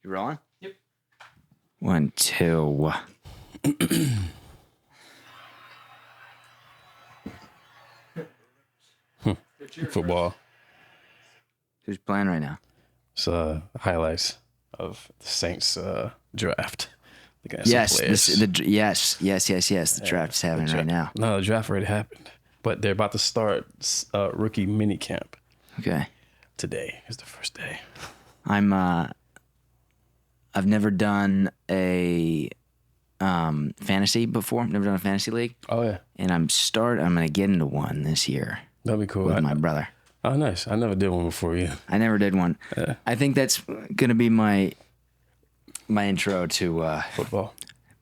You rolling? Yep. 1, 2. Football. Who's playing right now? It's highlights of the Saints draft. Yes, yes. The draft is happening right now. No, the draft already happened, but they're about to start rookie mini camp. Okay. Today is the first day. I've never done a fantasy before. Never done a fantasy league. Oh yeah. And I'm gonna get into one this year. That'd be cool. With my brother. Oh, nice. I never did one before either. I never did one. Yeah. I think that's gonna be my intro to Football.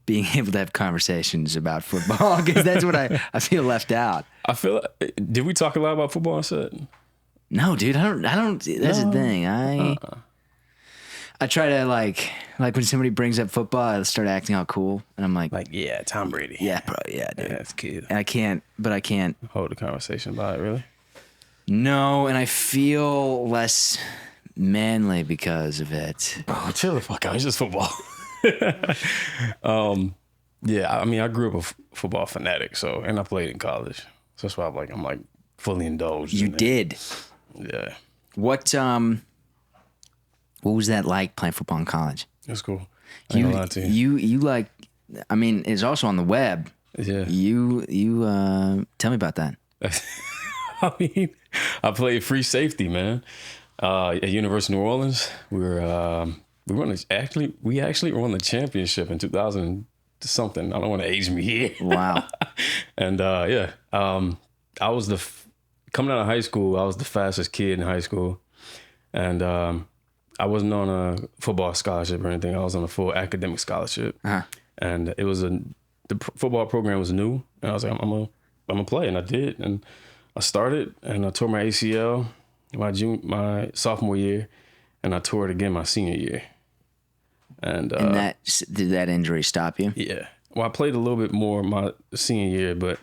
Being able to have conversations about football, because that's what I feel left out. I feel. Did we talk a lot about football on set? No, dude. I don't. That's the thing. I try to like when somebody brings up football, I start acting all cool, and I'm like, yeah, Tom Brady. Yeah, bro. Yeah, dude. Yeah, that's cute. And I can't Hold a conversation about it, really. No, and I feel less manly because of it. Bro, chill the fuck out. It's just football. Yeah, I mean, I grew up a football fanatic, and I played in college, so that's why I'm like fully indulged. You did. Yeah. What was that like playing football in college? It's cool. I ain't gonna lie to you. You like, I mean, it's also on the web. Yeah. You tell me about that. I mean, I played free safety, man. At University of New Orleans, we actually won the championship in 2000 something. I don't want to age me here. Wow. And I was coming out of high school. I was the fastest kid in high school, and I wasn't on a football scholarship or anything. I was on a full academic scholarship, and it was the football program was new, and I was like, I'm gonna play, and I did, and I started, and I tore my ACL my sophomore year, and I tore it again my senior year. And did that injury stop you? Yeah. Well, I played a little bit more my senior year, but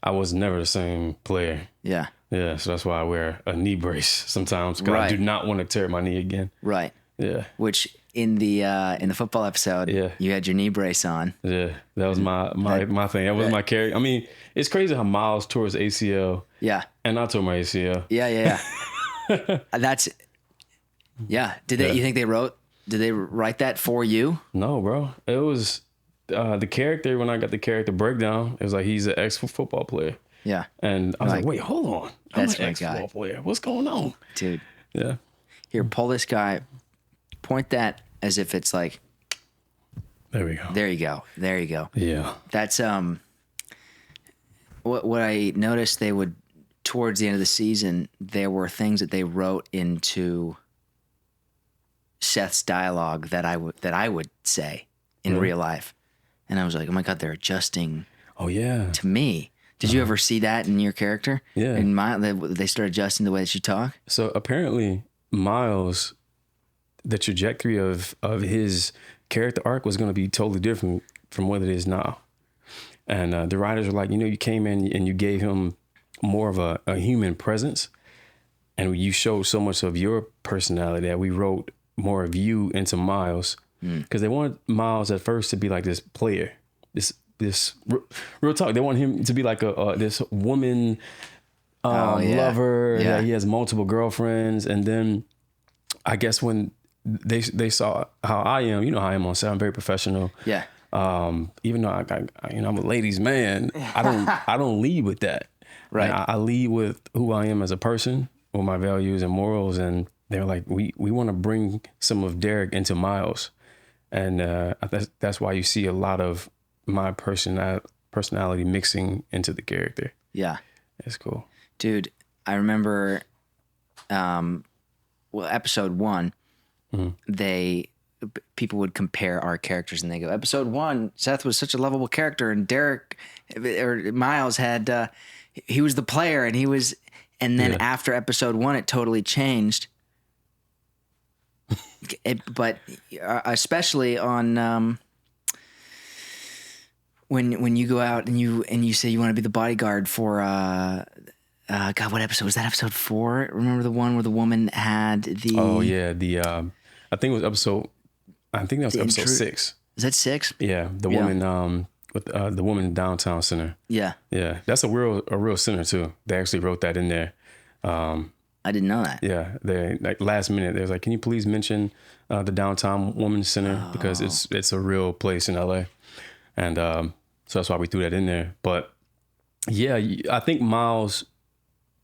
I was never the same player. Yeah. Yeah, so that's why I wear a knee brace sometimes, because I do not want to tear my knee again. Right. Yeah. Which in the football episode, you had your knee brace on. Yeah, that was my thing. That was my character. I mean, it's crazy how Miles tore his ACL. Yeah. And I tore my ACL. Yeah. That's. Yeah. Did they write that for you? No, bro. It was the character. When I got the character breakdown, it was like he's an ex-football player. Yeah. And I was like, wait, hold on. That's I'm an ex-football player. What's going on? Dude. Yeah. Here, pull this guy. Point that as if it's like. There we go. There you go. Yeah. That's what I noticed. They would, towards the end of the season, there were things that they wrote into Seth's dialogue that I would say in real life, and I was like, oh my God, they're adjusting. Oh yeah. To me. Did you ever see that in your character? Yeah. They start adjusting the way that you talk? So apparently Miles, the trajectory of his character arc was going to be totally different from what it is now. And the writers were like, you came in and you gave him more of a human presence, and you showed so much of your personality that we wrote more of you into Miles, because they wanted Miles at first to be like this player, this real talk. They want him to be like this woman lover. Yeah. That he has multiple girlfriends, and then I guess when they saw how I am, how I am on set, I'm very professional. Yeah. Even though I'm a ladies' man, I don't lead with that. Right. I lead with who I am as a person, with my values and morals, and they're like, we want to bring some of Deric into Miles, and that's why you see a lot of my personality mixing into the character. Yeah. It's cool. Dude, I remember episode 1, people would compare our characters, and they go, episode 1, Seth was such a lovable character, and Deric or Miles had he was the player, and then after episode 1 it totally changed. But especially on when you go out and you say you want to be the bodyguard for God, what episode was that? Episode 4? Remember the one where the woman had the... Oh yeah, I think it was episode I think that was episode 6. Is that 6? Yeah, the woman with the woman downtown center. Yeah, yeah, that's a real center too. They actually wrote that in there. I didn't know that. Yeah, they like last minute. They was like, "Can you please mention the downtown women's center because it's a real place in LA," and so that's why we threw that in there. But yeah, I think Miles,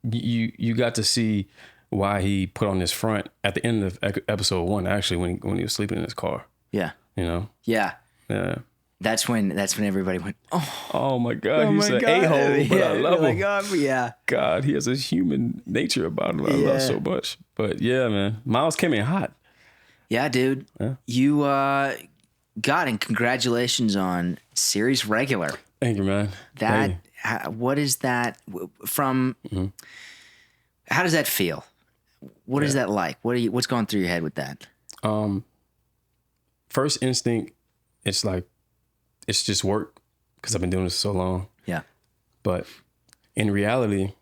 you got to see why he put on this front at the end of episode 1. Actually, when he was sleeping in his car. Yeah. You know. Yeah. Yeah. That's when everybody went, oh my God, he's an a-hole, but I love him. Yeah. God, he has this human nature about him I love so much. But yeah, man, Miles came in hot. Yeah, dude. Yeah. You got and congratulations on series regular. Thank you, man. What is that from? Mm-hmm. How does that feel? What is that like? What's going through your head with that? First instinct, it's just work because I've been doing this so long. Yeah. But in reality,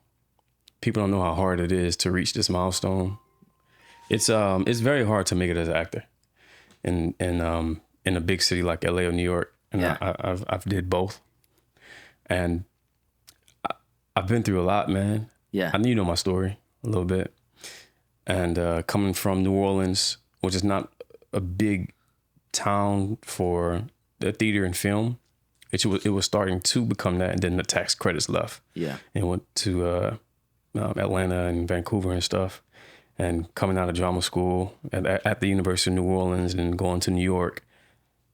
people don't know how hard it is to reach this milestone. It's very hard to make it as an actor in a big city like LA or New York. And yeah. I've did both. And I've been through a lot, man. Yeah. I know you know my story a little bit. And coming from New Orleans, which is not a big town for the theater and film, it was starting to become that, and then the tax credits left. Yeah, and went to Atlanta and Vancouver and stuff, and coming out of drama school at the University of New Orleans and going to New York,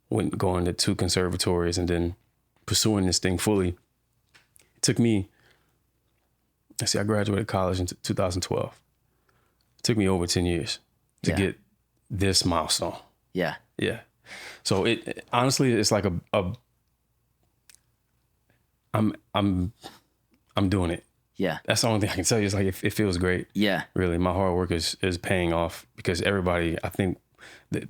going to 2 conservatories and then pursuing this thing fully. It took me. I graduated college in 2012. It took me over 10 years to get this milestone. Yeah, yeah. So it honestly, it's like I'm doing it. Yeah. That's the only thing I can tell you. It's like, it feels great. Yeah. Really. My hard work is paying off because everybody, I think that,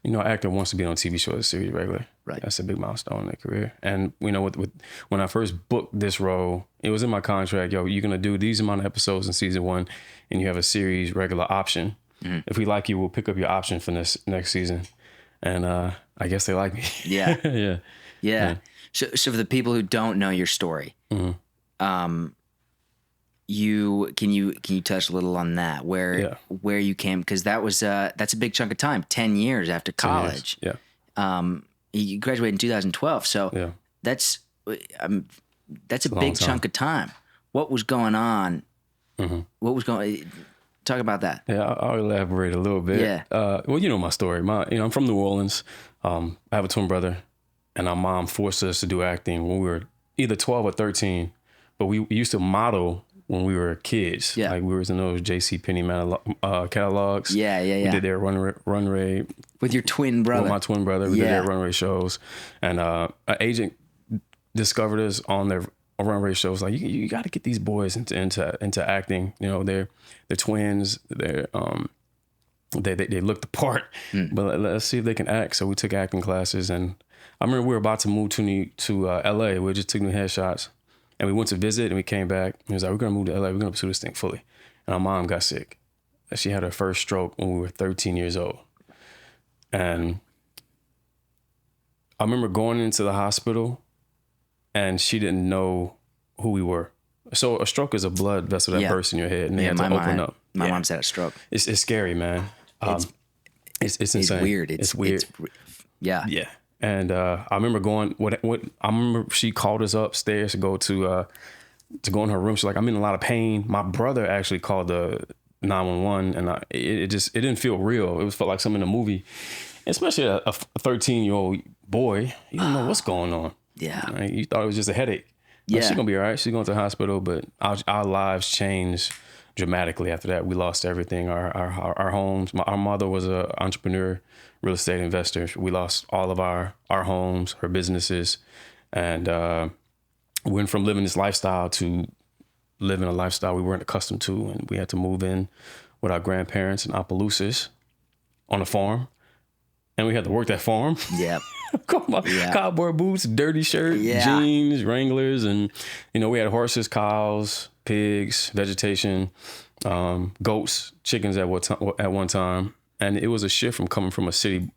an actor wants to be on TV shows, series regular. Right. That's a big milestone in their career. And, with when I first booked this role, it was in my contract, you're going to do these amount of episodes in season 1 and you have a series regular option. Mm-hmm. If we like you, we'll pick up your option for this next season. And I guess they like me. Yeah. Yeah. Yeah. So for the people who don't know your story, mm-hmm. Can you touch a little on that, where you came, because that's a big chunk of time, 10 years after college. 10 years. Yeah. You graduated in 2012, so that's a big chunk of time. What was going on? Mm-hmm. Talk about that. Yeah, I'll elaborate a little bit. Yeah. Well, you know my story. I'm from New Orleans. I have a twin brother, and our mom forced us to do acting when we were either 12 or 13. But we used to model when we were kids. Yeah. Like we were in those JCPenney catalogs. Yeah. We did their runway. With your twin brother. With my twin brother. We did their runway shows. And an agent discovered us on their runway shows. Like, you got to get these boys into acting. They're twins. They look the part. But let's see if they can act. So we took acting classes. And I remember we were about to move to LA. We just took new headshots. And we went to visit and we came back. And he was like, we're going to move to LA. We're going to pursue this thing fully. And our mom got sick. She had her first stroke when we were 13 years old. And I remember going into the hospital and she didn't know who we were. So a stroke is a blood vessel that bursts in your head and they have to open up. My mom's had a stroke. It's scary, man. It's insane. It's weird. It's weird. Yeah. Yeah. And I remember going. I remember she called us upstairs to go in her room. She's like, I'm in a lot of pain. My brother actually called the 911, and it didn't feel real. It felt like something in a movie, especially a 13-year-old boy. You don't know what's going on. Yeah, right? You thought it was just a headache. Like, she's gonna be all right. She's going to the hospital, but our lives changed dramatically after that. We lost everything. Our homes. Our mother was an entrepreneur, real estate investor. We lost all of our homes, her businesses, and went from living this lifestyle to living a lifestyle we weren't accustomed to, and we had to move in with our grandparents in Opelousas on a farm, and we had to work that farm. Yep. Cowboy boots, dirty shirt, jeans, Wranglers, and we had horses, cows, pigs, vegetation, goats, chickens at one time. And it was a shift from coming from a city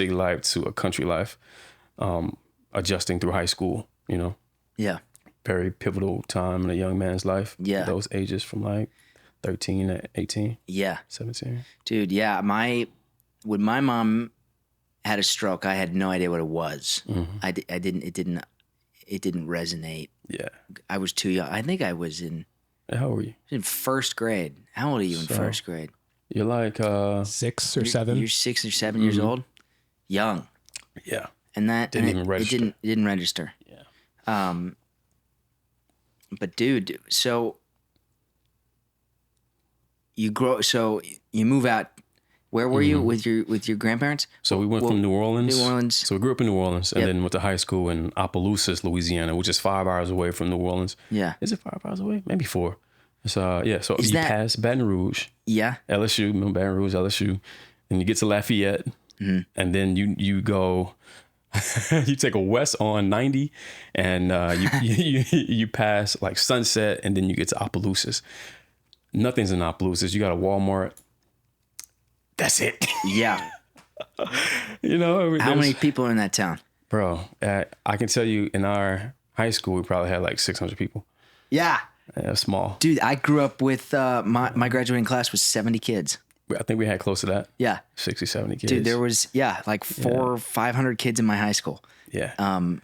life to a country life, adjusting through high school, you know? Yeah. Very pivotal time in a young man's life. Yeah. Those ages from like 13 to 18. Yeah. 17. Dude, yeah. When my mom had a stroke, I had no idea what it was. Mm-hmm. It didn't resonate. Yeah. I was too young. I think I was in... How old were you? In first grade. How old are you in first grade? You're like 6 or 7. You're 6 or 7 years old. Young. Yeah. And that didn't even register. It didn't register. Yeah. But dude, so you move out. Where were you with your grandparents? So we went from New Orleans. New Orleans. So we grew up in New Orleans and then went to high school in Opelousas, Louisiana, which is 5 hours away from New Orleans. Yeah. Is it 5 hours away? Maybe 4. So So Is you that- pass Baton Rouge. Yeah. LSU, remember Baton Rouge, LSU, and you get to Lafayette, and then you go, you take a west on 90, and you pass like Sunset, and then you get to Opelousas. Nothing's in Opelousas. You got a Walmart. That's it. Yeah. You know, How many people are in that town? Bro, I can tell you in our high school, we probably had like 600 people. Yeah. Small. Dude, I grew up with my graduating class was 70 kids. I think we had close to that. Yeah. 60, 70 kids. Dude, there was, like 400 or 500 kids in my high school. Yeah.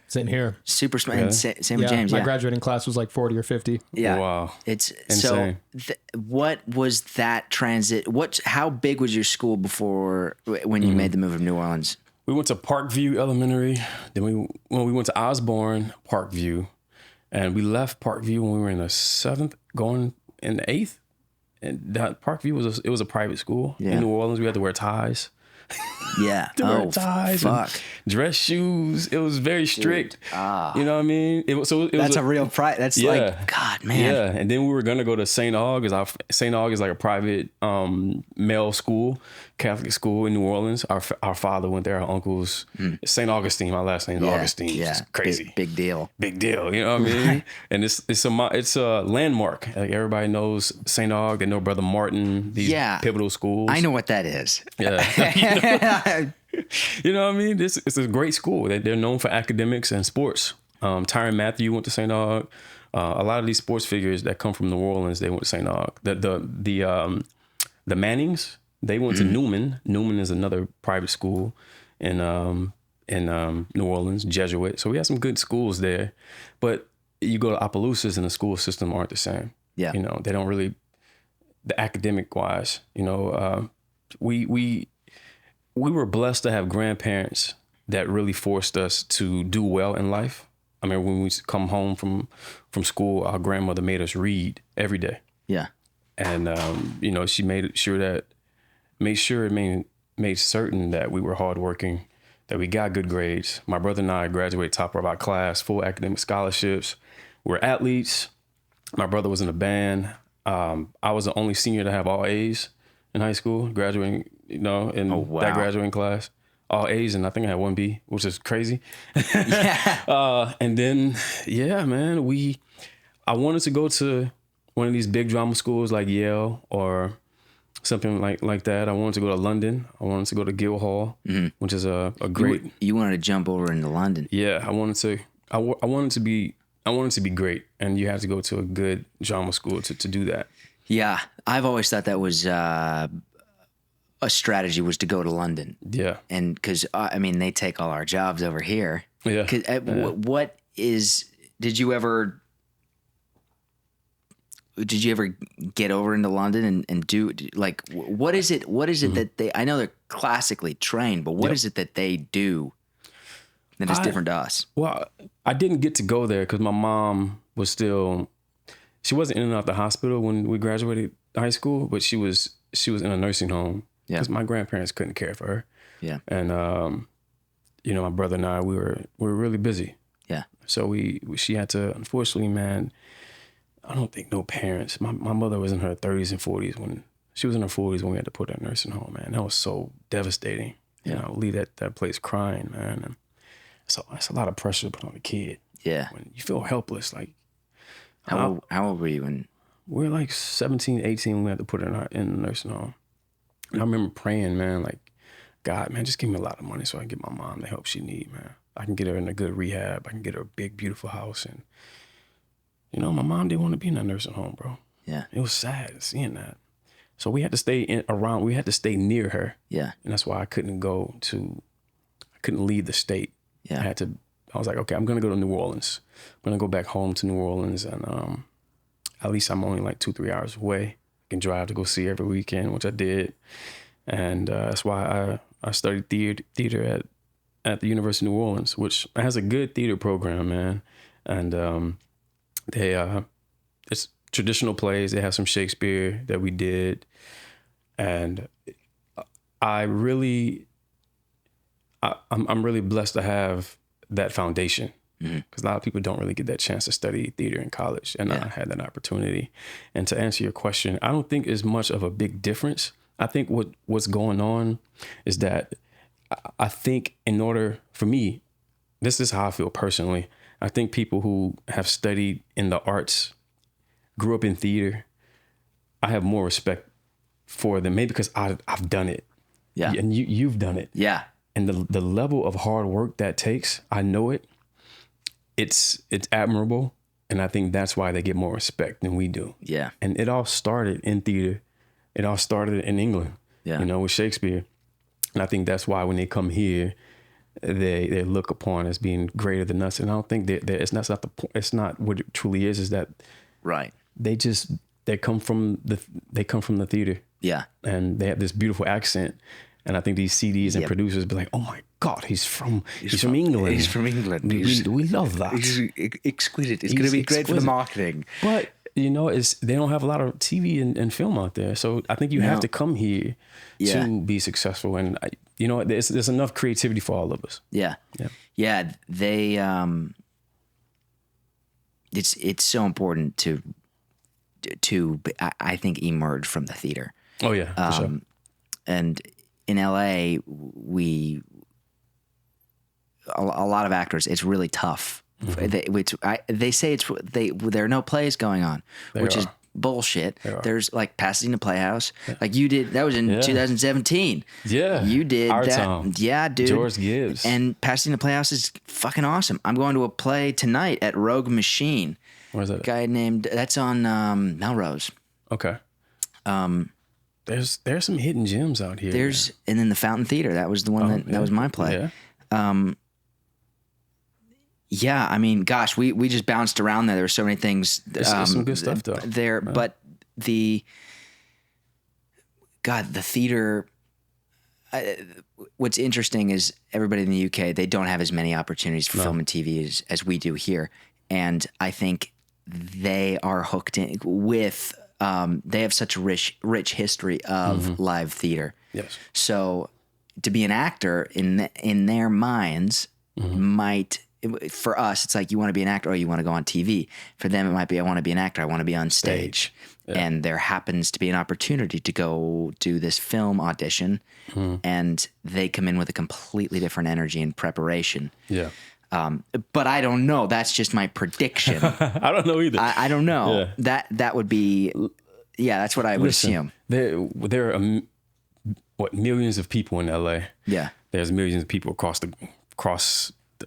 Sitting here. Super smart. Really? And same with James. My graduating class was like 40 or 50. Yeah. Wow. It's insane. So what was that transit? How big was your school before when you made the move from New Orleans? We went to Parkview Elementary. Then we went to Osborne, Parkview. And we left Parkview when we were in the 7th, going in the 8th. And that Parkview was a private school. Yeah. In New Orleans, we had to wear ties. Yeah. Wear ties fuck. And dress shoes. It was very strict. You know what I mean? That's a real pride. That's like, God, man. Yeah. And then we were going to go to St. Aug. St. Aug is like a private male school, Catholic school in New Orleans. Our father went there, our uncles. St. Augustine, my last name is Augustine. Yeah. It's crazy. Big deal. Big deal. You know what I mean? And it's a landmark. Like everybody knows St. Aug. They know Brother Martin, these pivotal schools. I know what that is. Yeah. You know what I mean? It's a great school. They're known for academics and sports. Tyrann Mathieu went to St. Aug. A lot of these sports figures that come from New Orleans, they went to St. Aug. The Mannings, they went to Newman. Newman is another private school in New Orleans, Jesuit. So we have some good schools there. But you go to Opelousas and the school system aren't the same. Yeah. You know, they don't really, the academic wise, you know, we were blessed to have grandparents that really forced us to do well in life. I mean, when we come home from school, our grandmother made us read every day. Yeah. And, you know, she made certain that we were hardworking, that we got good grades. My brother and I graduated top of our class, full academic scholarships. We're athletes. My brother was in a band. I was the only senior to have all A's in high school, graduating, you know, in that graduating class. All A's, and I think I had 1 B, which is crazy. Yeah. And then, yeah, man, I wanted to go to one of these big drama schools like Yale or something like that. I wanted to go to London. I wanted to go to Guildhall, which is a great. You wanted to jump over into London. Yeah, I wanted to be great, and you have to go to a good drama school to do that. Yeah, I've always thought that was a strategy was to go to London. Yeah, and because I mean they take all our jobs over here. Yeah. What is? Did you ever get over into London and do like what is it? What is it that they? I know they're classically trained, but what is it that they do that is different to us? Well, I didn't get to go there because my mom was still. She wasn't in and out the hospital when we graduated high school, but she was in a nursing home because my grandparents couldn't care for her. Yeah, and you know, my brother and I we were really busy. Yeah, so she had to, unfortunately, man. I don't think no parents. My mother was in her 30s and 40s when she was in her 40s when we had to put her in a nursing home. Man, that was so devastating. You know, leave that place crying, man. And so that's a lot of pressure to put on a kid. Yeah, when you feel helpless, like. How old were you when? We were like 17, 18 when we had to put her in the nursing home. And I remember praying, man, like, God, man, just give me a lot of money so I can get my mom the help she need, man. I can get her in a good rehab. I can get her a big, beautiful house. And, you know, my mom didn't want to be in that nursing home, bro. Yeah. It was sad seeing that. So we had to stay we had to stay near her. Yeah. And that's why I couldn't leave the state. Yeah. I was like, okay, I'm going to go to New Orleans. I'm going to go back home to New Orleans. And at least I'm only like 2-3 hours away. I can drive to go see her every weekend, which I did. And that's why I studied theater at the University of New Orleans, which has a good theater program, man. And it's traditional plays. They have some Shakespeare that we did. And I'm really blessed to have that foundation, because a lot of people don't really get that chance to study theater in college. And I had that opportunity. And to answer your question, I don't think it's much of a big difference. I think what's going on is that I think in order for me, this is how I feel personally. I think people who have studied in the arts, grew up in theater, I have more respect for them, maybe because I've done it. Yeah. And you've done it. Yeah. And the level of hard work that takes, I know it. It's admirable. And I think that's why they get more respect than we do. Yeah. And it all started in theater. It all started in England, you know, with Shakespeare. And I think that's why when they come here, they look upon as being greater than us. And I don't think it's not what it truly is that right. They come from the theater. Yeah. And they have this beautiful accent. And I think these CDs and producers be like, oh my God, he's from England. He's from England. We love that. He's exquisite. It's going to be great for the marketing. But, you know, they don't have a lot of TV and film out there. So I think you have to come here to be successful. And, you know, there's enough creativity for all of us. Yeah. Yeah. Yeah. They, it's so important to I think, emerge from the theater. Oh, yeah. For sure. And in LA, a lot of actors, it's really tough. They say there are no plays going on, which is bullshit. There's like Pasadena Playhouse, like you did. That was in 2017. Yeah, you did Our that. Time. Yeah, dude. George Gibbs. And Pasadena Playhouse is fucking awesome. I'm going to a play tonight at Rogue Machine. Where's that? Guy named that's on Melrose. Okay. There's some hidden gems out here. And then the Fountain Theater. That was the one that was my play. Yeah. Yeah, I mean, gosh, we just bounced around there. There were so many things. There's some good stuff though. There, but the theater. What's interesting is everybody in the UK, they don't have as many opportunities for film and TV as we do here, and I think they are hooked in with. They have such a rich history of live theater. Yes. So to be an actor in their minds might. For us, it's like you want to be an actor or you want to go on TV. For them, it might be I want to be an actor. I want to be on stage. Yeah. And there happens to be an opportunity to go do this film audition, and they come in with a completely different energy and preparation. Yeah. But I don't know. That's just my prediction. I don't know either. I don't know. Yeah. That would be. Yeah, that's what I would assume. There are millions of people in LA. Yeah. There's millions of people across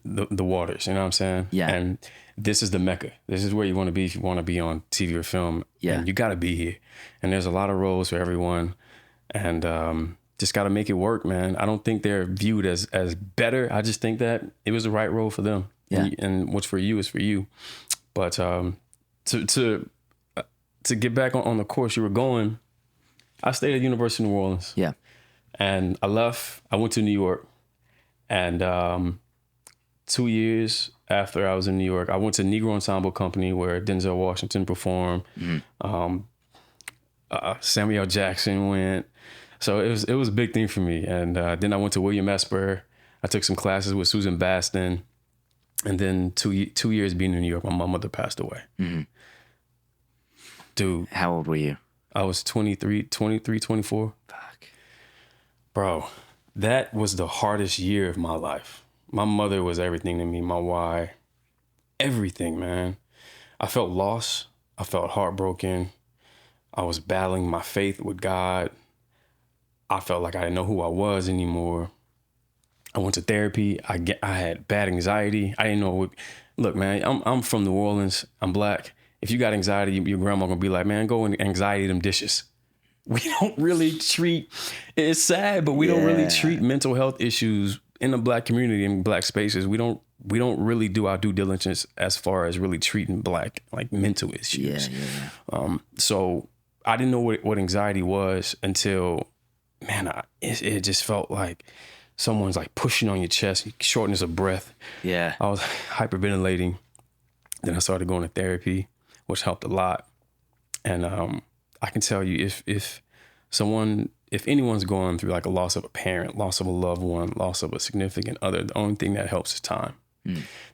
the waters, you know what I'm saying? Yeah. And this is the Mecca. This is where you want to be if you want to be on TV or film. Yeah. And you got to be here. And there's a lot of roles for everyone. And just got to make it work, man. I don't think they're viewed as better. I just think that it was the right role for them. Yeah. And what's for you is for you. But to get back on the course you were going, I stayed at University of New Orleans. Yeah. And I left. I went to New York. And 2 years after I was in New York, I went to Negro Ensemble Company where Denzel Washington performed. Samuel L. Jackson went. So it was a big thing for me. And then I went to William Esper. I took some classes with Susan Baston. And then 2 years being in New York, my mother passed away. Dude. How old were you? I was 23, 24. Fuck. Bro, that was the hardest year of my life. My mother was everything to me, my why, everything, man. I felt lost. I felt heartbroken. I was battling my faith with God. I felt like I didn't know who I was anymore. I went to therapy. I had bad anxiety. I didn't know what. Look, man, I'm from New Orleans. I'm black. If you got anxiety, your grandma gonna be like, man, go and anxiety them dishes. We don't really treat. It's sad, but we don't really treat mental health issues in the black community, in black spaces. We don't really do our due diligence as far as really treating black like mental issues. So I didn't know what anxiety was until, man, it just felt like someone's like pushing on your chest, shortness of breath. Yeah. I was hyperventilating. Then I started going to therapy, which helped a lot. And I can tell you if anyone's going through like a loss of a parent, loss of a loved one, loss of a significant other, the only thing that helps is time.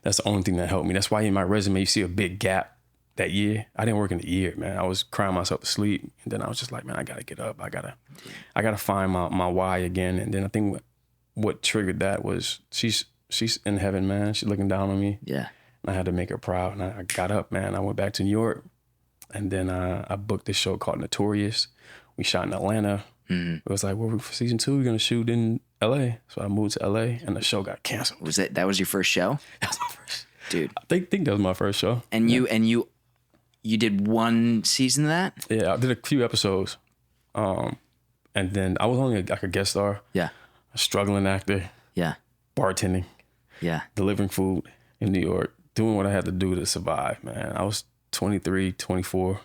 That's the only thing that helped me. That's why in my resume, you see a big gap that year. I didn't work in a year, man. I was crying myself to sleep. And then I was just like, man, I got to get up. I gotta find my why again. And then I think what triggered that was she's in heaven, man. She's looking down on me. Yeah. And I had to make her proud. And I got up, man. I went back to New York. And then I booked this show called Notorious. We shot in Atlanta. It was like, well, for season 2, we're going to shoot in LA. So I moved to LA and the show got canceled. That was your first show? That was my first. Dude. I think that was my first show. And you did one season of that? Yeah, I did a few episodes. And then I was only like a guest star. Yeah. A struggling actor. Yeah. Bartending. Yeah. Delivering food in New York. Doing what I had to do to survive, man. I was 23, 24.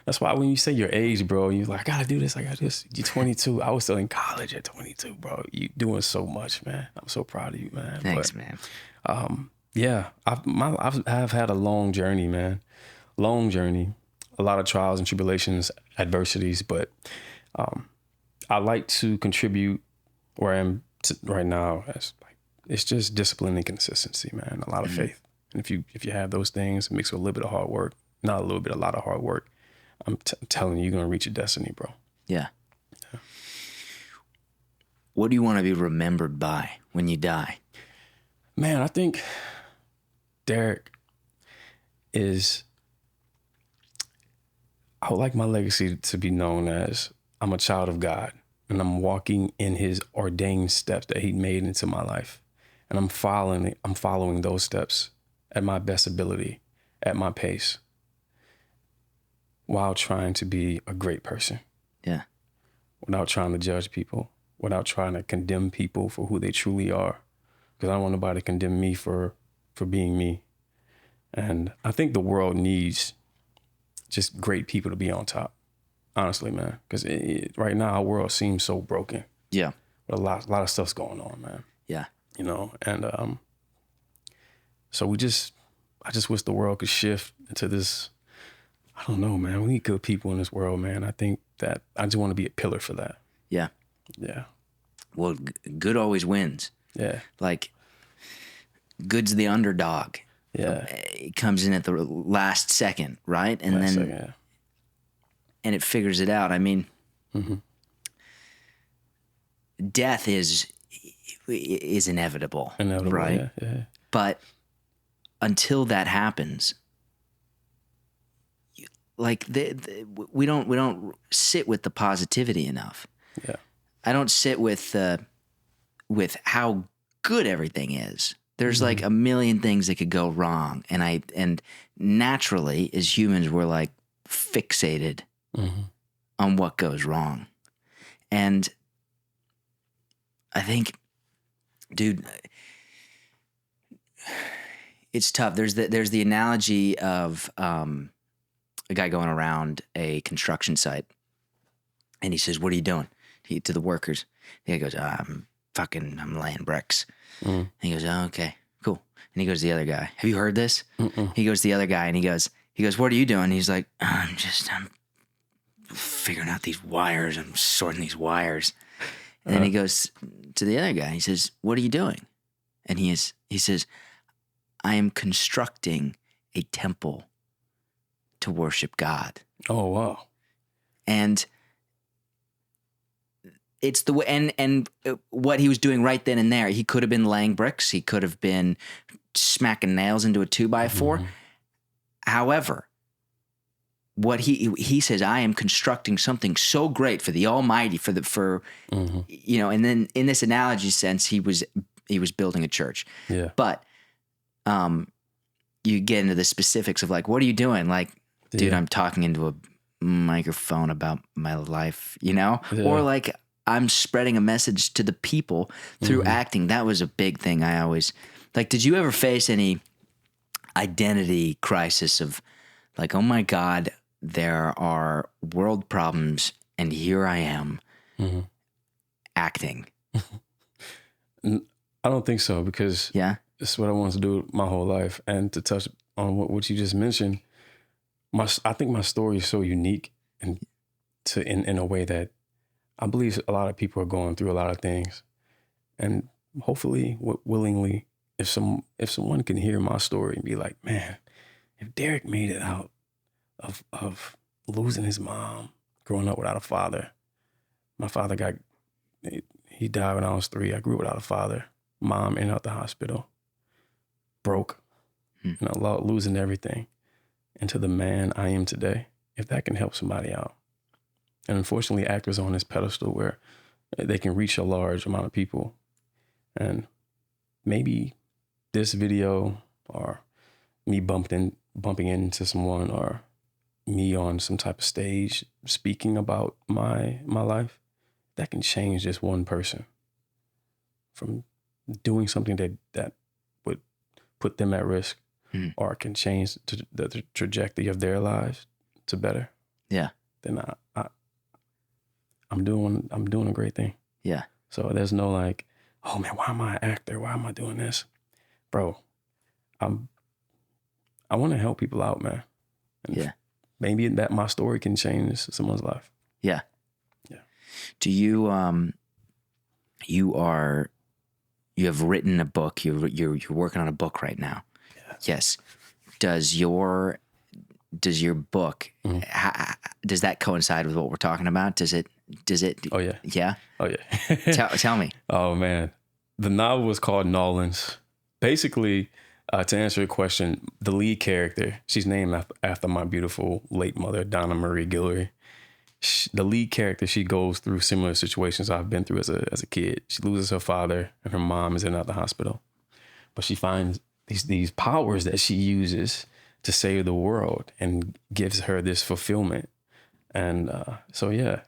That's why when you say your age, bro, you're like, I gotta do this, I gotta do this. You're 22. I was still in college at 22, bro. You doing so much, man. I'm so proud of you, man. Thanks, man. Yeah, I've had a long journey, man. Long journey. A lot of trials and tribulations, adversities, but I like to contribute where I am right now. It's just discipline and consistency, man. A lot of faith. And if you have those things mixed with a little bit of hard work, not a little bit, a lot of hard work, I'm telling you, you're going to reach your destiny, bro. Yeah. What do you want to be remembered by when you die? Man, I think Deric I would like my legacy to be known as I'm a child of God and I'm walking in his ordained steps that he made into my life. And I'm following those steps at my best ability, at my pace, while trying to be a great person. Yeah. Without trying to judge people, without trying to condemn people for who they truly are. Because I don't want nobody to condemn me for being me. And I think the world needs just great people to be on top. Honestly, man. Because right now our world seems so broken. Yeah. But a lot of stuff's going on, man. Yeah. You know, and so I just wish the world could shift into this. I don't know, man. We need good people in this world, man. I think that I just want to be a pillar for that. Yeah. Yeah. Well, good always wins. Yeah. Like, good's the underdog. Yeah. It comes in at the last second, right? And and it figures it out. I mean, death is inevitable, right? Yeah. But until that happens, like we don't sit with the positivity enough. Yeah. I don't sit with how good everything is. There's like a million things that could go wrong, and naturally as humans we're like fixated on what goes wrong. And I think, dude, it's tough. There's the analogy of a guy going around a construction site, and he says, "What are you doing?" To the workers. The guy goes, "I'm laying bricks." And he goes, "Oh, okay, cool." And he goes to the other guy, "Have you heard this?" He goes to the other guy, and he goes, "What are you doing?" He's like, I'm figuring out these wires. I'm sorting these wires." And then he goes to the other guy. He says, "What are you doing?" And he says, "I am constructing a temple to worship God." Oh, wow. And it's the way, and what he was doing right then and there, he could have been laying bricks. He could have been smacking nails into a 2x4. However, what he says, I am constructing something so great for the Almighty, you know, and then in this analogy sense, he was building a church. Yeah. But you get into the specifics of like, what are you doing? Like, dude, I'm talking into a microphone about my life, you know? Yeah. Or like I'm spreading a message to the people through acting. That was a big thing. I always like, did you ever face any identity crisis of like, oh my God, there are world problems and here I am acting? I don't think so, because it's what I wanted to do my whole life. And to touch on what you just mentioned, I think my story is so unique and in a way that I believe a lot of people are going through a lot of things. And hopefully, willingly, if someone can hear my story and be like, man, if Deric made it out of losing his mom, growing up without a father. My father he died when I was 3. I grew without a father. Mom in and out the hospital. Broke. And I losing everything. And to the man I am today, if that can help somebody out. And unfortunately, actors are on this pedestal where they can reach a large amount of people. And maybe this video, or me bumping into someone, or me on some type of stage speaking about my life, that can change just one person from doing something that would put them at risk, or can change the trajectory of their lives to better. Yeah. Then I'm doing a great thing. Yeah. So there's no like, oh man, why am I an actor? Why am I doing this? Bro, I want to help people out, man. And maybe that my story can change someone's life. Yeah. Yeah. Do you you have written a book, you're working on a book right now. Yeah. Yes. Does your book, does that coincide with what we're talking about? Does it? Oh yeah. Yeah. Oh yeah. Tell me. Oh man. The novel was called Nolans. Basically, to answer your question, the lead character, she's named after my beautiful late mother, Donna Marie Guillory. The lead character, she goes through similar situations I've been through as a kid. She loses her father and her mom is in and out the hospital. But she finds these powers that she uses to save the world and gives her this fulfillment. And so yeah,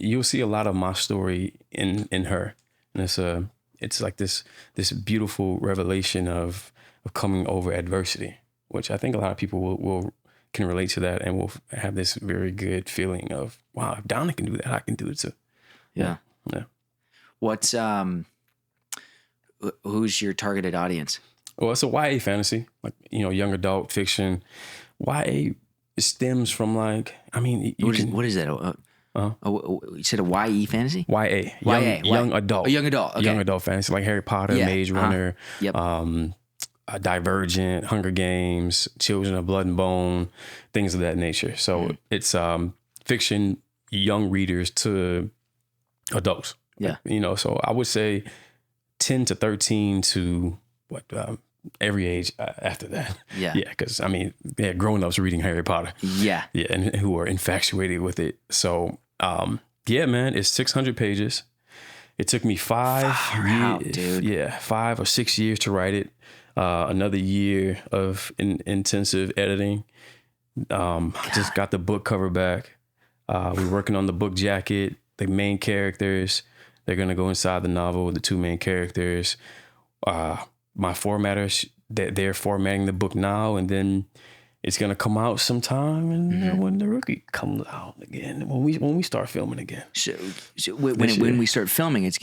you'll see a lot of my story in her. And it's like this beautiful revelation of coming over adversity, which I think a lot of people can relate to that and will have this very good feeling of, wow, if Donna can do that, I can do it too. Yeah. Yeah. What's who's your targeted audience? Well, it's a YA fantasy, like, young adult fiction. YA stems from like, I mean, what is that? You said a YE fantasy? YA. Young adult. A young adult. Okay. Young adult fantasy, like Harry Potter, Maze Runner, Divergent, Hunger Games, Children of Blood and Bone, things of that nature. So it's fiction, young readers to adults. Yeah. So I would say 10 to 13 to every age after that. Yeah. Yeah, because I mean, grown-ups reading Harry Potter. Yeah. Yeah, and who are infatuated with it. So yeah, man, it's 600 pages. It took me 5 years. Yeah, 5 or 6 years to write it. Another year of intensive editing. Just got the book cover back. We're working on the book jacket, the main characters. They're going to go inside the novel, the 2 main characters. My formatters, they're formatting the book now, and then it's going to come out sometime, and then when the rookie comes out again, when we start filming again. So when we start filming, it's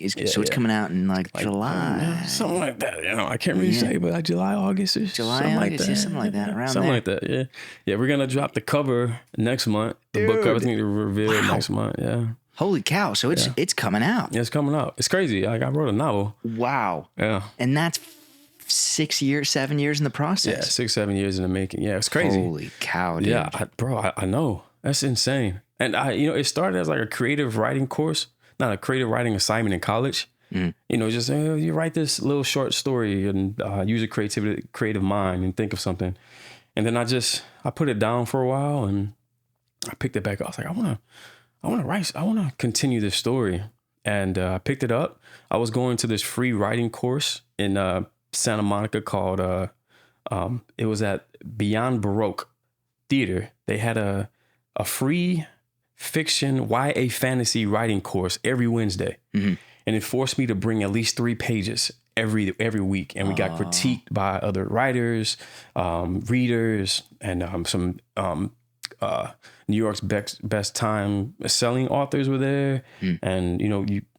coming out in like July, something like that. I can't really say, but like July, August, or something like that. Something like that, around something there. Like that. Yeah, yeah. We're gonna drop the cover next month. The book cover, I think, to reveal next month. Yeah. Holy cow! So it's coming out. Yeah, it's coming out. It's crazy. Like I wrote a novel. Wow. Yeah. And that's 6 years, 7 years in the process. Yeah, 6, 7 years in the making. Yeah, it's crazy. Holy cow, dude. Yeah, I know. That's insane. And it started as like a creative writing course, not a creative writing assignment in college. Just you write this little short story and use your creative mind and think of something. And then I put it down for a while and I picked it back up. I was like, I want to continue this story. And I picked it up. I was going to this free writing course in Santa Monica called, it was at Beyond Baroque Theater. They had a free fiction YA fantasy writing course every Wednesday. Mm-hmm. And it forced me to bring at least 3 pages every week. And we got critiqued by other writers, readers, and some New York's best time selling authors were there. Mm. And,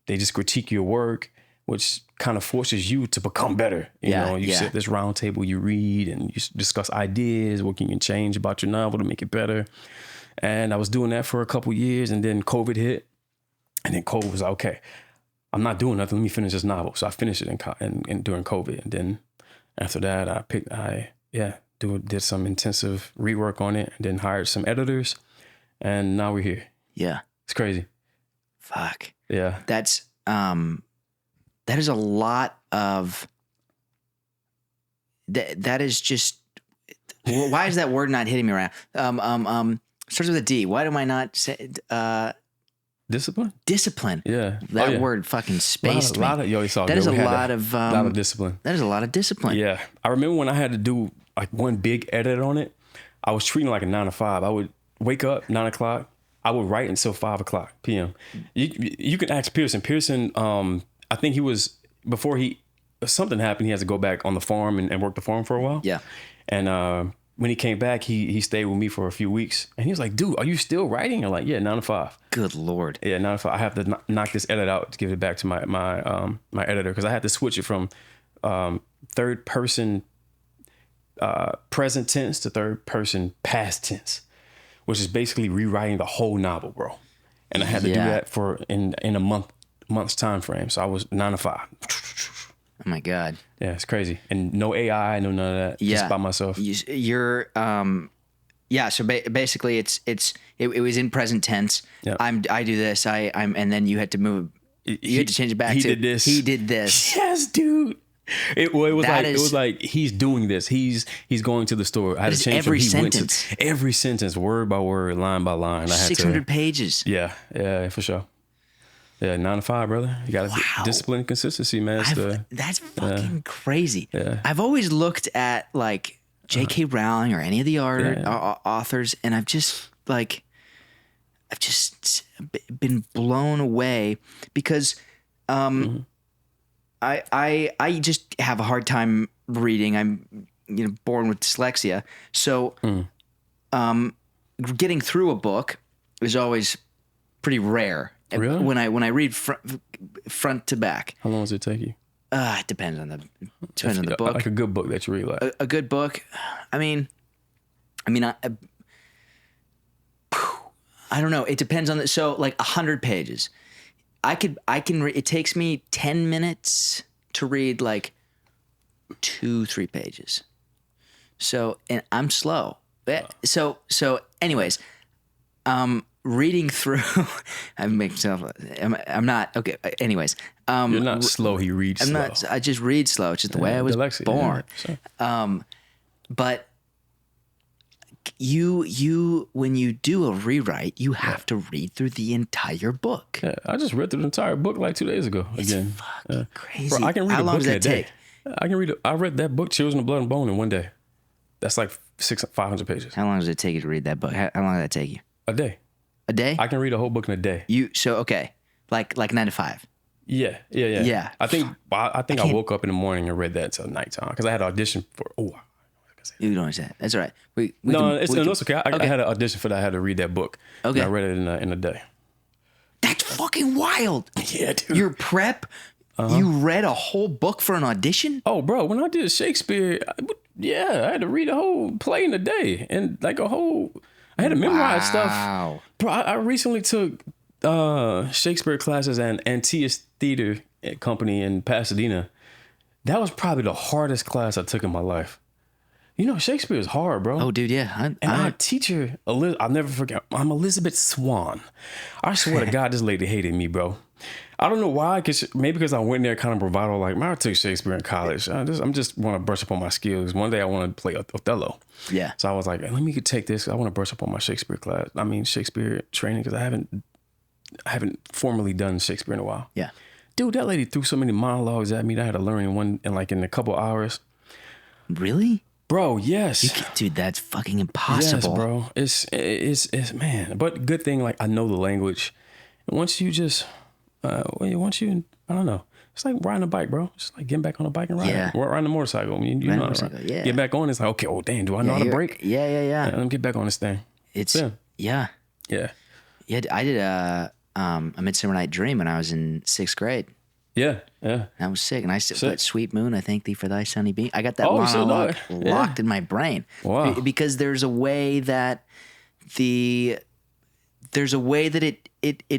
they just critique your work, which kind of forces you to become better. You sit at this round table, you read and you discuss ideas, what you can change about your novel to make it better. And I was doing that for a couple years, and then COVID hit. And then COVID was like, okay, I'm not doing nothing. Let me finish this novel. So I finished it during COVID. And then after that, did some intensive rework on it, and then hired some editors. And now we're here. Yeah. It's crazy. Fuck. Yeah. That is a lot of, that is just, why is that word not hitting me right now? Starts with a D. Why do I not say, discipline? Discipline. Yeah. That word fucking spaced me. That is a lot of discipline. That is a lot of discipline. Yeah. I remember when I had to do like one big edit on it, I was treating it like a 9 to 5. I would wake up 9 o'clock. I would write until 5 o'clock p.m. You can ask Pearson. Pearson, I think before something happened, he has to go back on the farm and work the farm for a while. Yeah. And when he came back, he stayed with me for a few weeks. And he was like, dude, are you still writing? I'm like, yeah, 9 to 5. Good Lord. Yeah, 9 to 5. I have to knock this edit out to give it back to my editor, because I had to switch it from third person present tense to third person past tense, which is basically rewriting the whole novel, bro. And I had to do that in a month's time frame. So I was 9 to 5. Oh my God. Yeah, it's crazy. And no AI, no none of that. Yeah. Just by myself. You're so basically it was in present tense. Yep. I do this. I'm and then you had to move. You had to change it back. He did this. Yes, dude. It was like he's doing this. He's going to the store. I had to change every sentence. Every sentence, word by word, line by line. 600 pages. Yeah, for sure. Yeah, 9 to 5, brother. You got to discipline and consistency, man. That's fucking crazy. Yeah. I've always looked at like J.K. Rowling or any of the authors, and I've just been blown away because I just have a hard time reading. I'm born with dyslexia, so getting through a book is always pretty rare. Really? When I read front to back. How long does it take you? It depends on the book. Like a good book that you really like. A good book. I don't know. It depends on so like 100 pages. It takes me 10 minutes to read like 2-3 pages. So, and I'm slow. So anyways, reading through, I'm not okay. Anyways, you're not slow. He reads slow. I just read slow. It's just the way I was born. Yeah, sure. But you when you do a rewrite, you have to read through the entire book. Yeah, I just read through the entire book like 2 days ago. It's fucking crazy. Bro, I can read How a long book does that in a day. take? I read that book, Children of Blood and Bone, in one day. That's like 500 pages. How long does it take you to read that book? How long did that take you? A day. A day? I can read a whole book in a day. Like 9 to 5. Yeah. I think I woke up in the morning and read that till nighttime because I had an audition for. You don't understand. That's all right. It's okay. I had an audition for that. I had to read that book. Okay. And I read it in a day. That's fucking wild. Yeah, dude. Your prep. You read a whole book for an audition? Oh, bro, when I did Shakespeare, I had to read a whole play in a day and like a whole. I had to memorize stuff. Bro, I recently took Shakespeare classes at Antias Theater Company in Pasadena. That was probably the hardest class I took in my life. Shakespeare is hard, bro. Oh, dude, yeah. Our teacher, I'll never forget. I'm Elizabeth Swan. I swear to God, this lady hated me, bro. I don't know why, because I went there kind of bravado, like, man, I took Shakespeare in college. I'm just want to brush up on my skills. One day I want to play Othello. Yeah. So I was like, let me take this. I want to brush up on my Shakespeare Shakespeare training, because I haven't formally done Shakespeare in a while. Yeah. Dude, that lady threw so many monologues at me that I had to learn in a couple hours. Really? Bro, yes. Dude, that's fucking impossible. Yes, bro. It's man. But good thing, like, I know the language. And once you just, I don't know. It's like riding a bike, bro. It's like getting back on a bike and riding. Yeah. Riding a motorcycle. I mean, you know how to ride. Yeah. Get back on. It's like, okay, oh, damn, do I know how to brake? Yeah. Let me get back on this thing. Yeah. I did a Midsummer Night Dream when I was in 6th grade. Yeah. That was sick. And I still put Sweet Moon, I thank thee for thy sunny beam. I got that Oh, monologue so locked in my brain. Wow. Because there's a way that it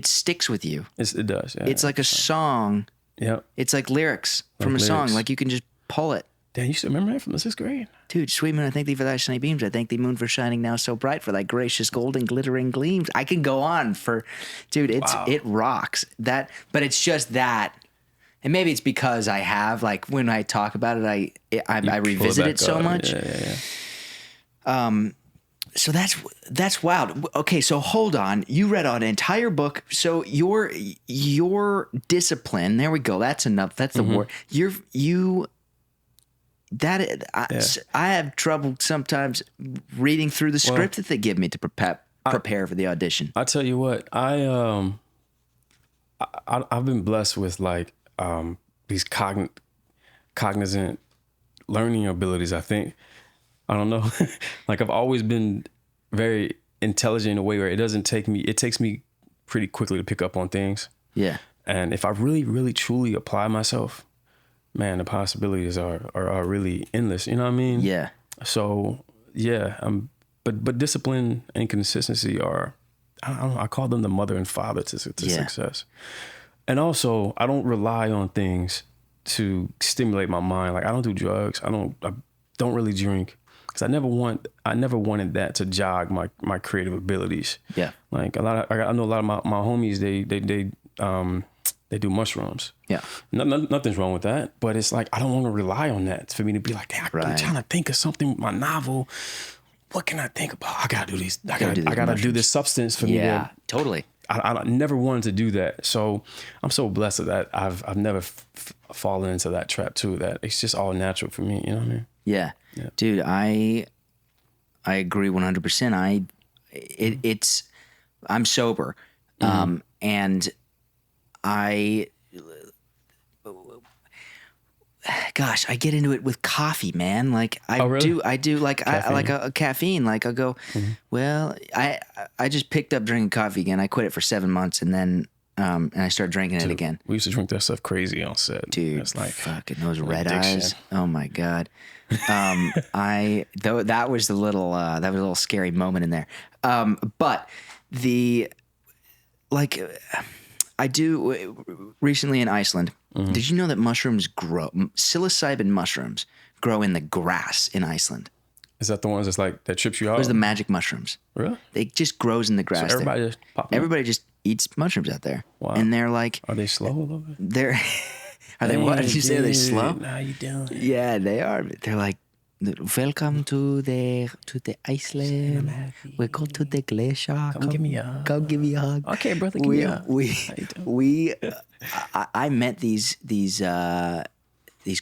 sticks with you. It does. Yeah. It's like a song. Yeah. It's like lyrics from a song. Like you can just pull it. Damn, you still remember that from the 6th grade? Dude, sweet moon, I thank thee for thy sunny beams. I thank thee, moon, for shining now so bright, for thy gracious golden glittering gleams. I can go on dude, it rocks. But it's just that. And maybe it's because I have, like, when I talk about it, I revisit it so much. Yeah. So that's wild. Okay, so hold on. You read an entire book. So your discipline. There we go. That's enough. That's the word. I have trouble sometimes reading through the script that they give me to prepare for the audition. I tell you what, I've been blessed with, like, these cognizant learning abilities. I think, I don't know, like, I've always been very intelligent in a way where it takes me pretty quickly to pick up on things. Yeah. And if I really, really, truly apply myself, man, the possibilities are really endless. You know what I mean? Yeah. So yeah, but discipline and consistency are, I don't know, I call them the mother and father to success. And also, I don't rely on things to stimulate my mind. Like, I don't do drugs. I don't really drink, because I never wanted that to jog my creative abilities. Yeah. Like, I know a lot of my homies, they do mushrooms. Yeah. Nothing's wrong with that, but it's like, I don't want to rely on that for me to be like, hey, I'm trying to think of something, my novel. What can I think about? I gotta do these. I gotta do this substance for me. Yeah, totally. I never wanted to do that, so I'm so blessed that I've never fallen into that trap too. That it's just all natural for me. You know what I mean? Yeah. Dude, I agree 100%. I'm sober, and I get into it with coffee, man. Like I do like caffeine. I like a caffeine. Like I'll go, well, I just picked up drinking coffee again. I quit it for 7 months, and then and I started drinking it again. We used to drink that stuff crazy on set. Dude, it's like fucking those red eyes. Oh my God. That was a little scary moment in there. But I do recently in Iceland. Mm-hmm. Did you know that psilocybin mushrooms grow in the grass in Iceland? Is that the ones that trips you out? Those are the magic mushrooms. Really? They just grows in the grass. So everybody just eats mushrooms out there. Wow. And they're like, are they slow a little bit? Are they what? Did you say? Are they slow? How you doing? Yeah, they are. They're like, welcome to the Iceland. We go to the glacier. Come give me a hug. Come give me a hug. Okay, brother. Give me a hug. I met these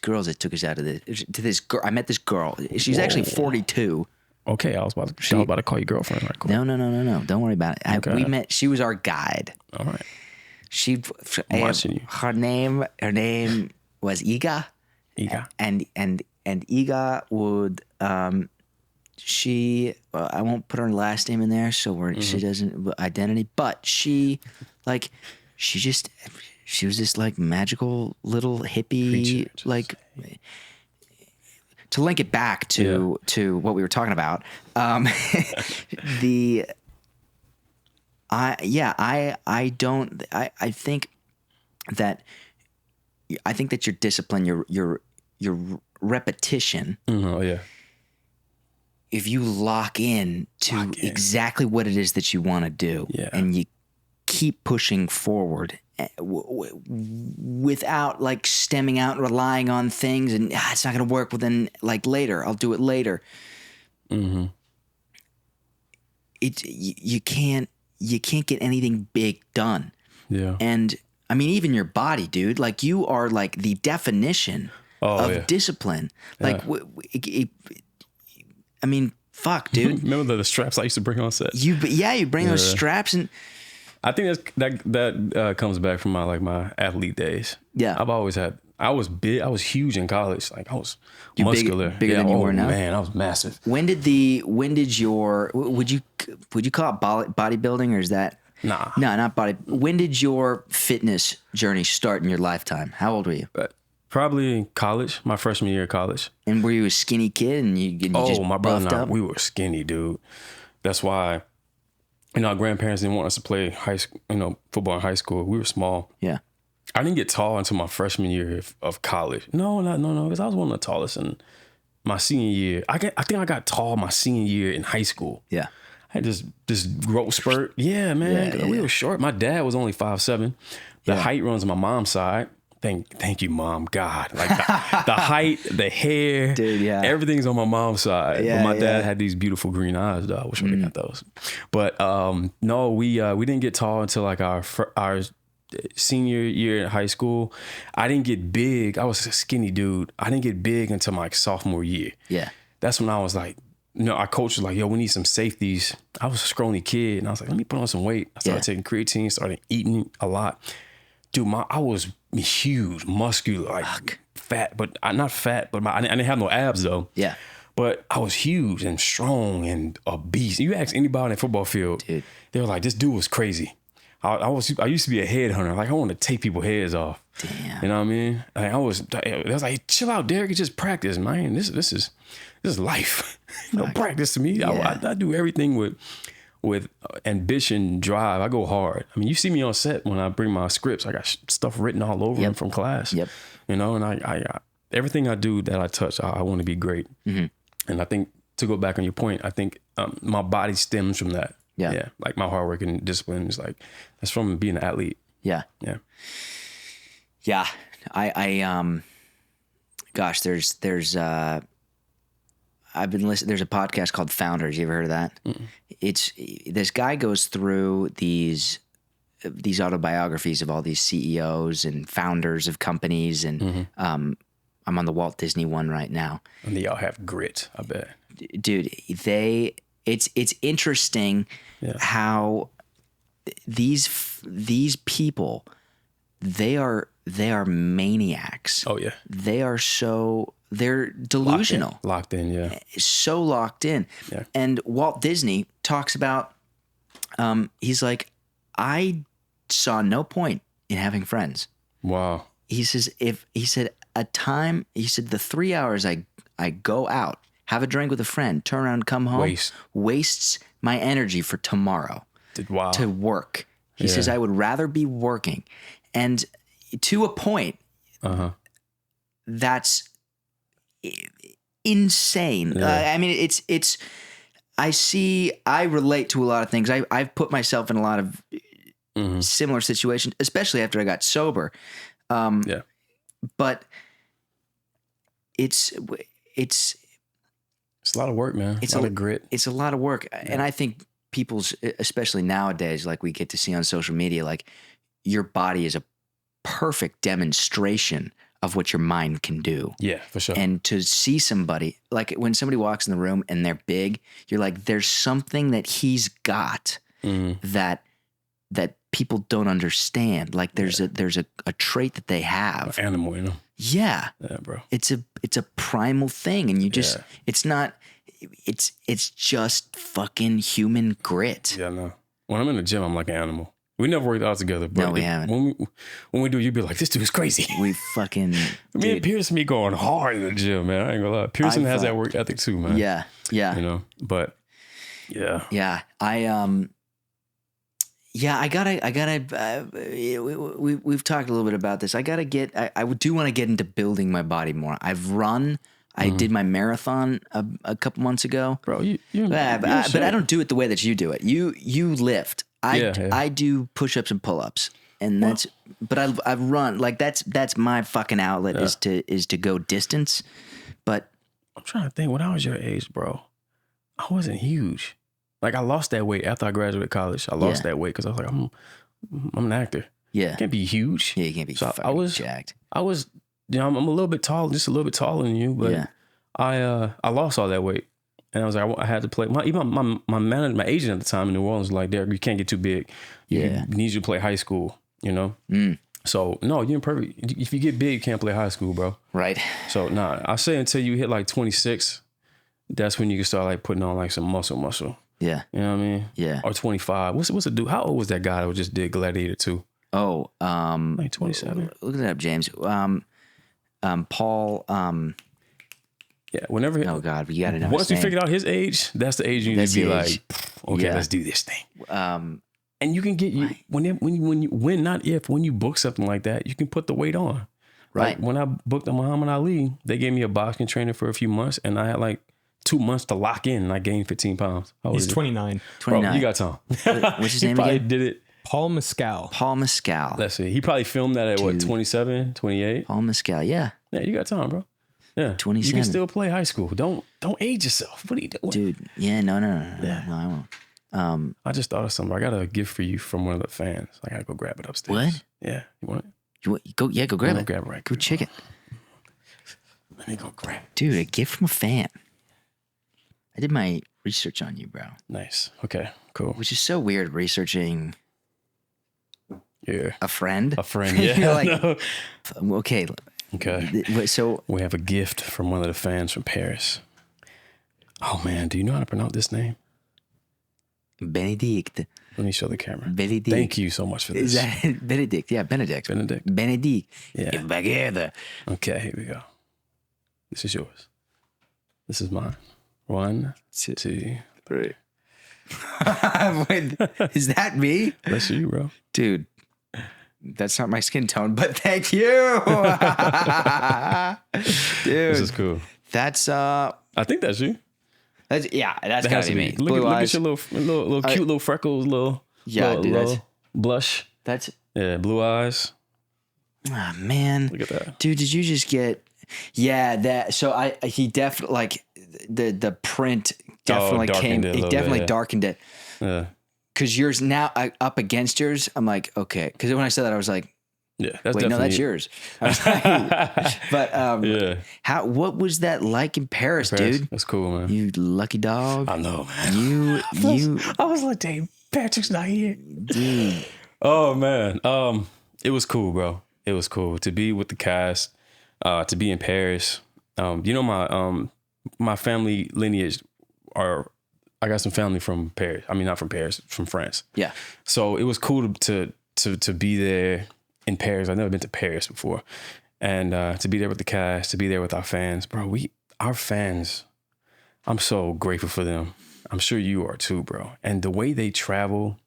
girls that took us out of this girl. I met this girl. She's actually 42. Okay, I was about to call you girlfriend. Right, cool. No. Don't worry about it. Okay. We met. She was our guide. All right. I'm watching you. Her name was Iga. Iga. And Iga would, I won't put her last name in there, so she doesn't, identity, but she was this like magical little hippie, like, to link it back to what we were talking about. I think that your discipline, your repetition. Oh yeah. If you lock in to exactly what it is that you want to do, and you keep pushing forward, without like stemming out and relying on things and it's not going to work. Well, then like later, I'll do it later. Mm-hmm. You can't get anything big done. Yeah. And I mean, even your body, dude, like you are like the definition of discipline. Like, I mean, fuck, dude. Remember the straps I used to bring on set? You bring those straps, and I think that comes back from my athlete days. Yeah. I was big. I was huge in college. Like I was You're muscular. Bigger than you were now. Man, I was massive. Would you call it bodybuilding, or is that? Nah. No, not body. When did your fitness journey start in your lifetime? How old were you? Probably in college, my freshman year of college. And were you a skinny kid and you just my brother and I, up? we were skinny, dude. That's why, our grandparents didn't want us to play football in high school. We were small. Yeah. I didn't get tall until my freshman year of college. No, because I was one of the tallest in my senior year. I think I got tall my senior year in high school. Yeah. I had this growth spurt. Yeah, man. We were short. My dad was only 5'7". The height runs on my mom's side. Thank you, Mom. God, like the height, the hair, dude, everything's on my mom's side. Yeah, but my dad had these beautiful green eyes, though. I wish I would have got those. But no, we didn't get tall until like our senior year in high school. I didn't get big. I was a skinny dude. I didn't get big until my sophomore year. Yeah, that's when I was like, our coach was like, yo, we need some safeties. I was a scrawny kid, and I was like, let me put on some weight. I started taking creatine, started eating a lot. Dude, I was huge, muscular, like fat, but not fat, but I didn't have no abs though. Yeah. But I was huge and strong and a beast. You ask anybody in the football field, dude, they were like, this dude was crazy. I used to be a headhunter. Like I wanted to take people's heads off. Damn. You know what I mean? Like, I was like, chill out, Deric. It's just practice, man. This is life. Practice to me. Yeah. I do everything with ambition, drive. I go hard. I mean, you see me on set when I bring my scripts. I got stuff written all over them from class. Yep. And I everything I do that I touch, I want to be great. Mm-hmm. And I think to go back on your point, I think my body stems from that. Yeah. Like my hard work and discipline is like, that's from being an athlete. Yeah. Yeah. Yeah. Gosh, there's I've been listening. There's a podcast called Founders. You ever heard of that? Mm-mm. It's this guy goes through these autobiographies of all these CEOs and founders of companies, and I'm on the Walt Disney one right now. And they all have grit, I bet. Dude, it's interesting how these people, they are maniacs. Oh yeah. They're delusional. Locked in, yeah. So locked in. Yeah. And Walt Disney talks about, he's like, I saw no point in having friends. Wow. He says, the 3 hours I go out, have a drink with a friend, turn around, come home, wastes my energy for tomorrow to work. He says, I would rather be working. And to a point, that's insane. Yeah. I mean, it's. I relate to a lot of things. I've put myself in a lot of similar situations, especially after I got sober. But it's a lot of work, man. It's a lot of grit. It's a lot of work, and I think people's, especially nowadays, like we get to see on social media, like your body is a perfect demonstration of what your mind can do. Yeah, for sure. And to see somebody, like when somebody walks in the room and they're big, you're like, there's something that he's got that people don't understand. Like there's a trait that they have. An animal, you know? Yeah. Yeah, bro. It's a primal thing, and you just it's just fucking human grit. Yeah, no. When I'm in the gym, I'm like an animal. We never worked out together, but no, we haven't. When we do, you'd be like, "This dude is crazy." We fucking. Me and Pearson be going hard in the gym, man. I ain't gonna lie. Pearson has that work ethic too, man. Yeah, yeah. You know, but yeah, yeah. I gotta. We've talked a little bit about this. I do want to get into building my body more. I've run. I did my marathon a couple months ago, bro. But I don't do it the way that you do it. You lift. I do push-ups and pull-ups, and that's. But I've run like that's my fucking outlet is to go distance. But I'm trying to think. When I was your age, bro, I wasn't huge. Like I lost that weight after I graduated college. I lost that weight because I was like, I'm an actor. Yeah, I can't be huge. Yeah, you can't be. So I was jacked. I was, I'm a little bit tall, just a little bit taller than you, but I lost all that weight, and I was like, I had to play. My manager, my agent at the time in New Orleans was like, Deric, you can't get too big. You need you to play high school. You know. So no, you're perfect. If you get big, you can't play high school, bro. Right. So I say until you hit like 26, that's when you can start like putting on like some muscle. Yeah. You know what I mean? Yeah. Or 25. What's the dude? How old was that guy that just did Gladiator 2? Oh, like 27. Look it up, James. Paul. Yeah. Whenever. Oh God, you gotta know. Once you figured out his age, that's the age you need to be like, okay, let's do this thing. And you can get when you book something like that, you can put the weight on. Right. Like when I booked Muhammad Ali, they gave me a boxing trainer for a few months, and I had like 2 months to lock in, and I gained 15 pounds. He's 29. 29. Bro, you got time. What's his name probably again? Did it. Paul Mescal. Let's see. He probably filmed that at what, 27, 28? Paul Mescal, yeah. Yeah, you got time, bro. Yeah. 27. You can still play high school. Don't age yourself. What are you doing? Dude, yeah, no, I won't. I just thought of something. I got a gift for you from one of the fans. I gotta go grab it upstairs. What? Yeah. You want it? Go grab it. Grab it right. Go check it. Let me go grab it. Dude, a gift from a fan. I did my research on you, bro. Nice. Okay, cool. Which is so weird, researching a friend. A friend, yeah. You're like, okay. Okay. So we have a gift from one of the fans from Paris. Oh man, do you know how to pronounce this name? Benedict. Let me show the camera. Benedict. Thank you so much for this. Is that Benedict? Yeah, Benedict. Benedict. Yeah. Back here. Okay, here we go. This is yours. This is mine. 1, 2, 3. Wait, is that me? That's you, bro. Dude, that's not my skin tone, but thank you. Dude. This is cool. That's I think that's you. That's gotta be me. Look at your little cute little freckles, little blush. That's blue eyes. Ah, man. Look at that. Dude, did you just get that so he definitely like the print definitely came it definitely darkened it. Yeah. Cause yours now up against yours, I'm like, okay. Cause when I said that, I was like, yeah, that's wait, no, that's yours. I was like, but what was that like in Paris, dude? That's cool, man. You lucky dog. I know, man. I was like, dang, Patrick's not here. Dude. Oh man. It was cool, bro. It was cool to be with the cast, to be in Paris. You know, my family lineage I got some family from Paris. I mean, not from Paris, from France. Yeah. So it was cool to be there in Paris. I've never been to Paris before. And to be there with the cast, to be there with our fans. Bro, our fans, I'm so grateful for them. I'm sure you are too, bro. And the way they travel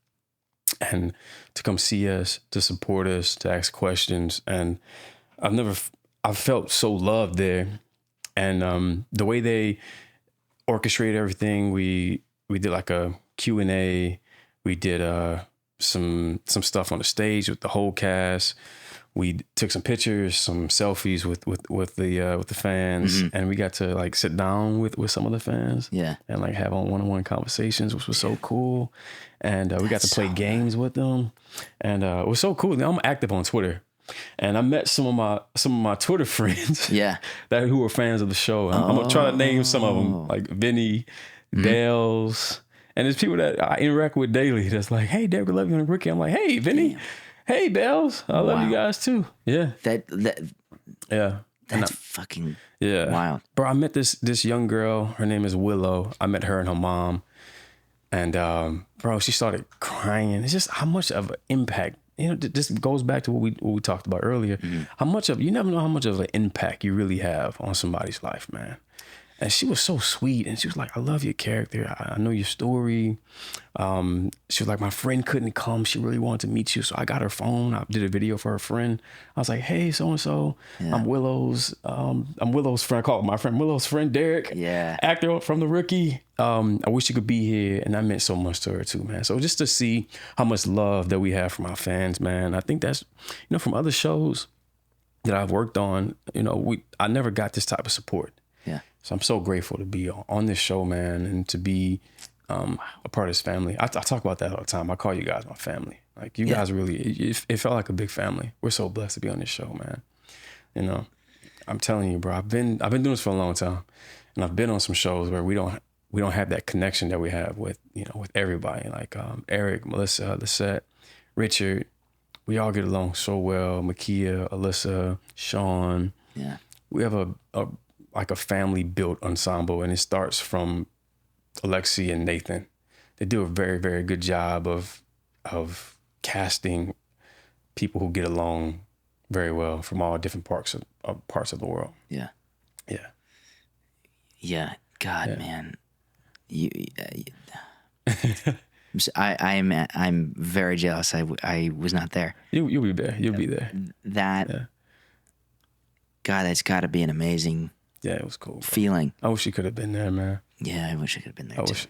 and to come see us, to support us, to ask questions. And I've felt so loved there. And the way they orchestrate everything, we did like a Q&A. We did some stuff on the stage with the whole cast. We took some pictures, some selfies with the fans, and we got to like sit down with some of the fans, and like have one-on-one conversations, which was so cool. And we got to play games with them, and it was so cool. I'm active on Twitter, and I met some of my Twitter friends, who were fans of the show. I'm gonna try to name some of them, like Vinny, Dales. And there's people that I interact with daily that's like, hey, Deric, I love you on Ricky. I'm like, hey, Vinny. Damn. Hey, Bells. I love you guys too. Yeah. That's fucking wild. Bro, I met this young girl. Her name is Willow. I met her and her mom. And, bro, she started crying. It's just how much of an impact, you know, this goes back to what we talked about earlier. You never know how much of an impact you really have on somebody's life, man. And she was so sweet. And she was like, I love your character. I know your story. She was like, my friend couldn't come. She really wanted to meet you. So I got her phone. I did a video for her friend. I was like, hey, so-and-so, I'm Willow's friend. I called my friend Willow's friend, Deric. Yeah. Actor from The Rookie. I wish you could be here. And that meant so much to her too, man. So just to see how much love that we have from our fans, man. I think that's, from other shows that I've worked on, I never got this type of support. Yeah. So I'm so grateful to be on this show, man, and to be a part of this family. I talk about that all the time. I call you guys my family. Like, you guys really, it felt like a big family. We're so blessed to be on this show, man. I'm telling you, bro, I've been doing this for a long time, and I've been on some shows where we don't have that connection that we have with, with everybody. Like Eric, Melissa, Lisette, Richard. We all get along so well. Makia, Alyssa, Sean. Yeah. We have a family built ensemble, and it starts from Alexi and Nathan. They do a very, very good job of casting people who get along very well from all different parts of the world. Yeah. Yeah. Yeah. God, man. I'm very jealous. I was not there. You'll be there. You'll be there. God, that's got to be an amazing. Yeah, it was cool, bro. Feeling. I wish you could have been there, man. Yeah, I wish I could have been there too.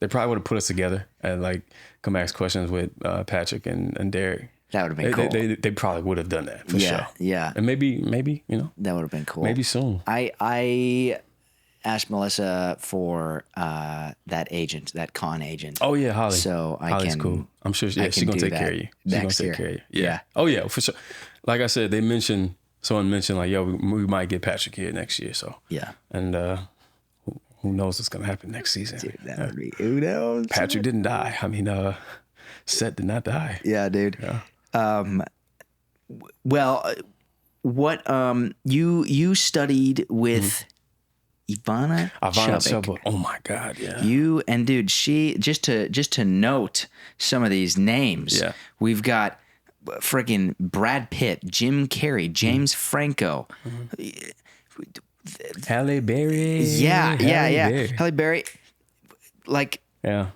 They probably would have put us together and like come ask questions with Patrick and Deric. That would have been cool. They probably would have done that for sure. Yeah. And maybe that would have been cool. Maybe soon. I asked Melissa for that con agent. Oh yeah, Holly. So Holly's cool. I'm sure she's gonna take care of you. She's gonna take care of you. Yeah. Oh yeah, for sure. Like I said, someone mentioned like, yo, we might get Patrick here next year. So yeah. And who knows what's gonna happen next season? Dude, that would be, who knows? Patrick didn't die. I mean, Seth did not die. Yeah, dude. Yeah. Well, what you studied with Ivana Chubbuck. Oh my God, yeah. You and dude, she just to note some of these names. Yeah. We've got freaking Brad Pitt, Jim Carrey, James Franco. Halle Berry. Yeah. Halle Berry. Like, yeah.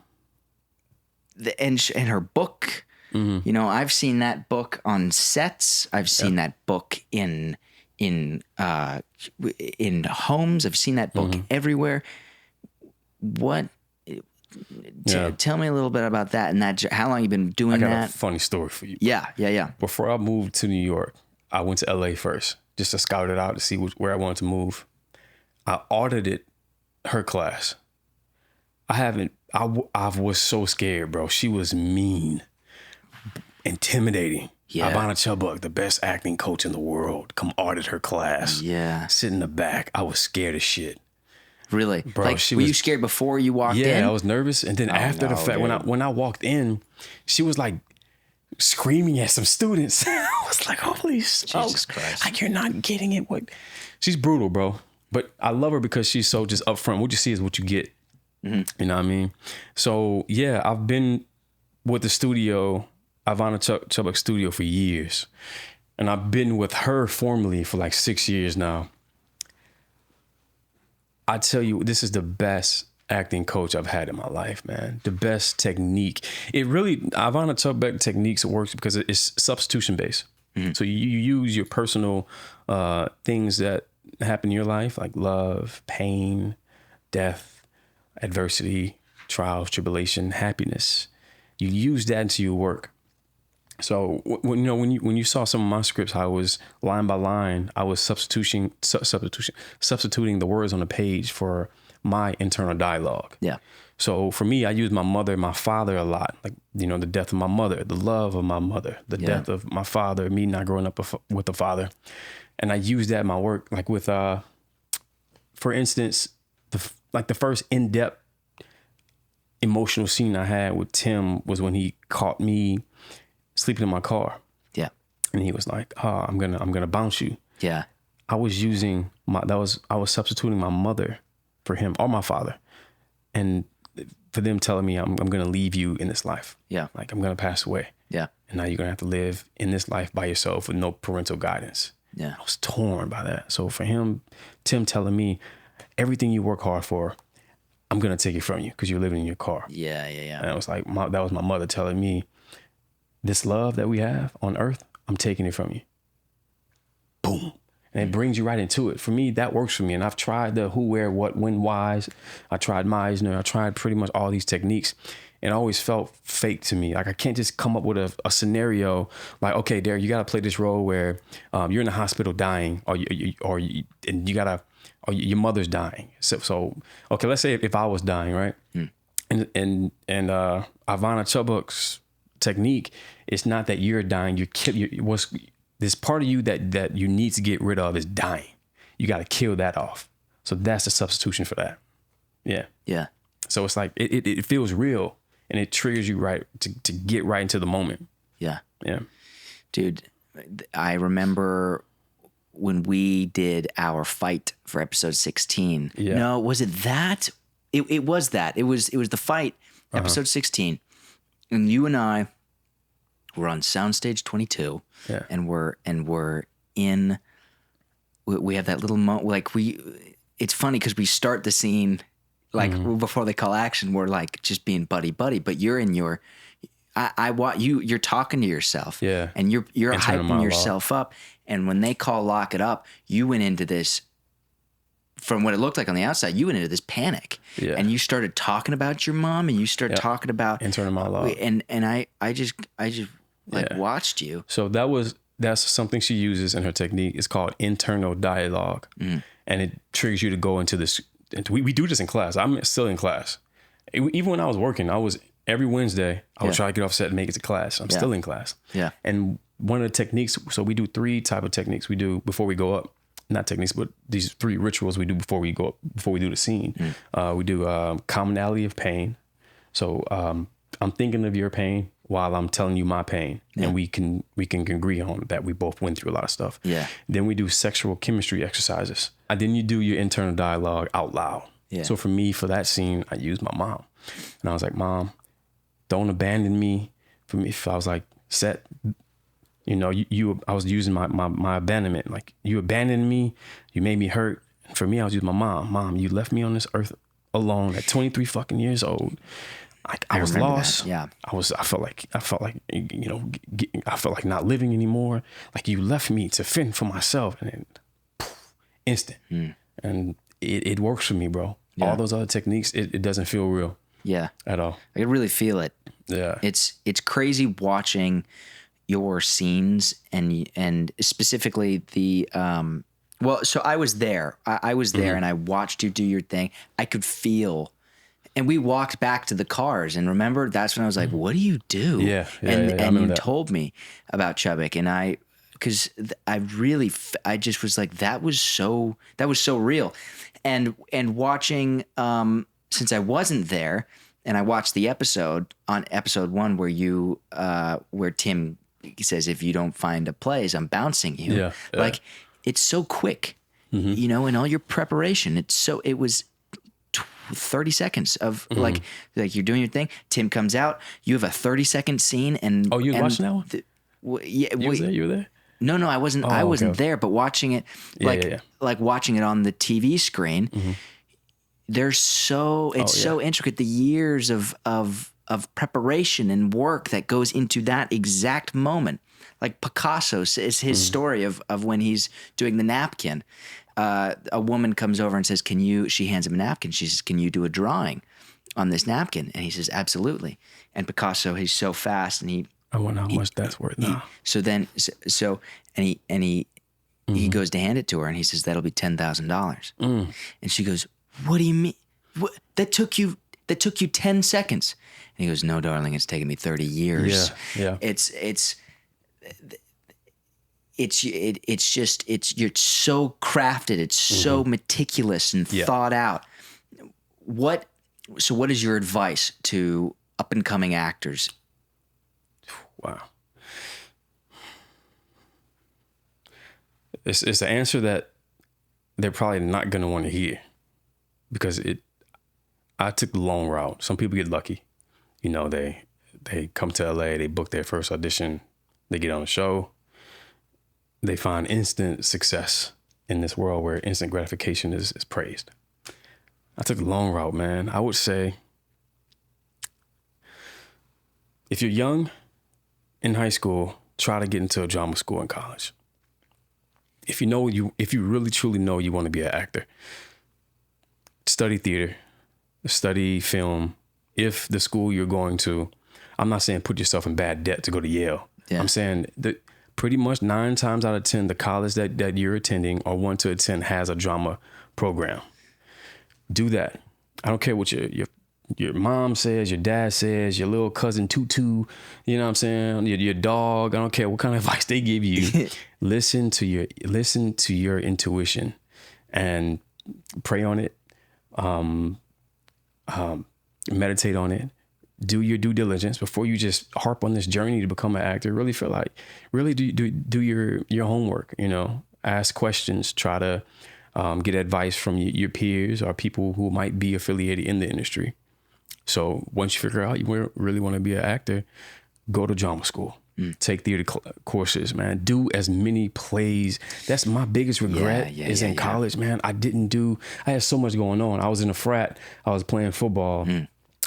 And her book. Mm-hmm. I've seen that book on sets. I've seen that book in homes. I've seen that book everywhere. What? Tell me a little bit about that and that. How long you been doing that? I got a funny story for you. Yeah. Before I moved to New York, I went to LA first just to scout it out to see where I wanted to move. I audited her class. I was so scared, bro. She was mean, intimidating. Yeah. Ivana Chubbuck, the best acting coach in the world, come audit her class. Yeah. Sit in the back. I was scared as shit. Really? Bro, like, were you scared before you walked in? Yeah, I was nervous. And then after the fact, when I walked in, she was like screaming at some students. I was like, holy Jesus Christ. Like, you're not getting it. What? She's brutal, bro. But I love her because she's so just upfront. What you see is what you get. Mm-hmm. You know what I mean? So, yeah, I've been with the studio, Ivana Chubbuck studio, for years. And I've been with her formally for like 6 years now. I tell you, this is the best acting coach I've had in my life, man. The best technique. Ivana Chubbuck techniques works because it's substitution based. Mm-hmm. So you use your personal things that happen in your life, like love, pain, death, adversity, trials, tribulation, happiness. You use that into your work. So when you saw some of my scripts, how I was line by line, I was substituting the words on the page for my internal dialogue. Yeah. So for me, I use my mother and my father a lot. Like, the death of my mother, the love of my mother, the death of my father, me not growing up with a father. And I use that in my work, like with, for instance, the first in-depth emotional scene I had with Tim was when he caught me sleeping in my car. Yeah. And he was like, I'm gonna bounce you. Yeah. I was substituting my mother for him, or my father. And for them telling me I'm gonna leave you in this life. Yeah. Like, I'm gonna pass away. Yeah. And now you're gonna have to live in this life by yourself with no parental guidance. Yeah. I was torn by that. So for him, Tim telling me, everything you work hard for, I'm going to take it from you because you're living in your car. Yeah. And it was like, that was my mother telling me, this love that we have on earth, I'm taking it from you. Boom. And it brings you right into it. For me, that works for me. And I've tried the who, where, what, when, whys. I tried Meisner. I tried pretty much all these techniques. And it always felt fake to me. Like I can't just come up with a scenario like, okay, Deric, you got to play this role where you're in the hospital dying or your mother's dying. So okay, let's say if I was dying, right? And Ivana Chubbuck's technique, it's not that you're dying. This part of you that you need to get rid of is dying. You got to kill that off. So that's the substitution for that. Yeah. Yeah. So it's like, it feels real and it triggers you right to get right into the moment. Yeah. Yeah. Dude, I remember when we did our fight for episode 16. Yeah. No, was it that? It was that. It was the fight, episode 16. And you and I were on Soundstage 22. Yeah. And we're in, we have that little moment, like it's funny because we start the scene, like before they call action, we're like just being buddy, but you're in your, you're talking to yourself. Yeah. And you're Internal hyping monologue. yourself up. And when they call lock it up, you went into this, from what it looked like on the outside, you went into this panic. Yeah. And you started talking about your mom and you started talking about Internal monologue. And I just watched you. So that's something she uses in her technique. It's called internal dialogue. And it triggers you to go into this. We do this in class. I'm still in class. Even when I was working, every Wednesday, I would try to get off set and make it to class. I'm still in class. Yeah. And one of the techniques, so we do 3 type of techniques we do before we go up. Not techniques, but these 3 rituals we do before we go up, before we do the scene. We do commonality of pain. So I'm thinking of your pain while I'm telling you my pain. And we can agree on that. We both went through a lot of stuff. Yeah. Then we do sexual chemistry exercises. And then you do your internal dialogue out loud. Yeah. So for me, for that scene, I used my mom. And I was like, Mom, don't abandon me. For me, if I was like, set, I was using my abandonment. Like, you abandoned me, you made me hurt. And for me, I was using my mom. Mom, you left me on this earth alone at 23 fucking years old. I was lost. That. Yeah. I felt like I felt like not living anymore. Like, you left me to fend for myself, and then instant. And it works for me, bro. Yeah. All those other techniques, it doesn't feel real. Yeah. At all. I could really feel it. Yeah. It's crazy watching your scenes and specifically the so I was there. I was there and I watched you do your thing. I could feel. And we walked back to the cars, and remember, that's when I was like, "What do you do?" Yeah, and you told me about Chubbuck, and I just was like, that was so real, and watching since I wasn't there, and I watched the episode on episode 1 where Tim says, "If you don't find a place, I'm bouncing you." Yeah. Like, it's so quick, and all your preparation. It was 30 seconds of like you're doing your thing. Tim comes out. You have a 30-second scene, and you were watching that one? You were there? No, I wasn't. I wasn't there, but watching it, like watching it on the TV screen. It's so intricate. The years of preparation and work that goes into that exact moment. Like Picasso is his story of when he's doing the napkin. A woman comes over and says, she hands him a napkin. She says, "Can you do a drawing on this napkin?" And he says, "Absolutely." And Picasso, he's so fast, and I wonder how much that's worth now. He goes to hand it to her, and he says, "That'll be $10,000." And she goes, "What do you mean? What? That took you 10 seconds." And he goes, "No, darling, it's taken me 30 years." Yeah. You're so crafted. It's so meticulous and thought out. What is your advice to up and coming actors? Wow. It's an answer that they're probably not going to want to hear, because I took the long route. Some people get lucky. They come to LA, they book their first audition, they get on a show, they find instant success in this world where instant gratification is praised. I took the long route, man. I would say if you're young in high school, try to get into a drama school in college. If you really truly know you want to be an actor, study theater, study film. If the school you're going to, I'm not saying put yourself in bad debt to go to Yale. Yeah. I'm saying that pretty much 9 times out of 10, the college that you're attending or want to attend has a drama program. Do that. I don't care what your mom says, your dad says, your little cousin Tutu, you know what I'm saying? Your dog. I don't care what kind of advice they give you. Listen to your intuition and pray on it. Meditate on it. Do your due diligence before you just harp on this journey to become an actor. Really feel like, really do your homework, you know, ask questions, try to get advice from your peers or people who might be affiliated in the industry. So once you figure out you really want to be an actor, go to drama school, take theater courses, man. Do as many plays. That's my biggest regret in college, man. I had so much going on. I was in a frat. I was playing football.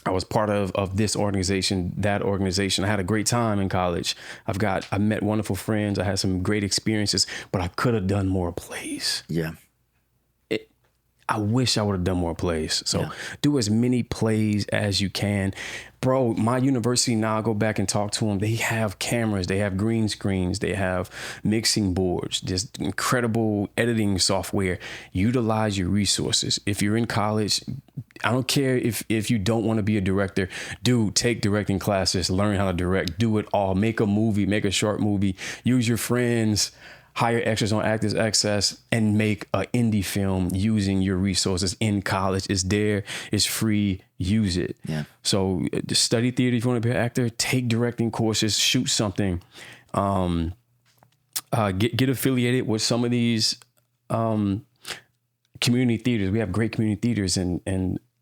I was part of this organization, that organization. I had a great time in college. I met wonderful friends. I had some great experiences, but I could have done more plays. Yeah. I wish I would have done more plays. So do as many plays as you can. Bro, my university now, I go back and talk to them. They have cameras, they have green screens, they have mixing boards, just incredible editing software. Utilize your resources. If you're in college, I don't care if you don't want to be a director, take directing classes, learn how to direct, do it all. Make a movie, make a short movie, use your friends, hire extras on Actors Access, and make an indie film using your resources in college. It's there, it's free, use it. Yeah. So just study theater if you want to be an actor, take directing courses, shoot something. Get affiliated with some of these community theaters. We have great community theaters in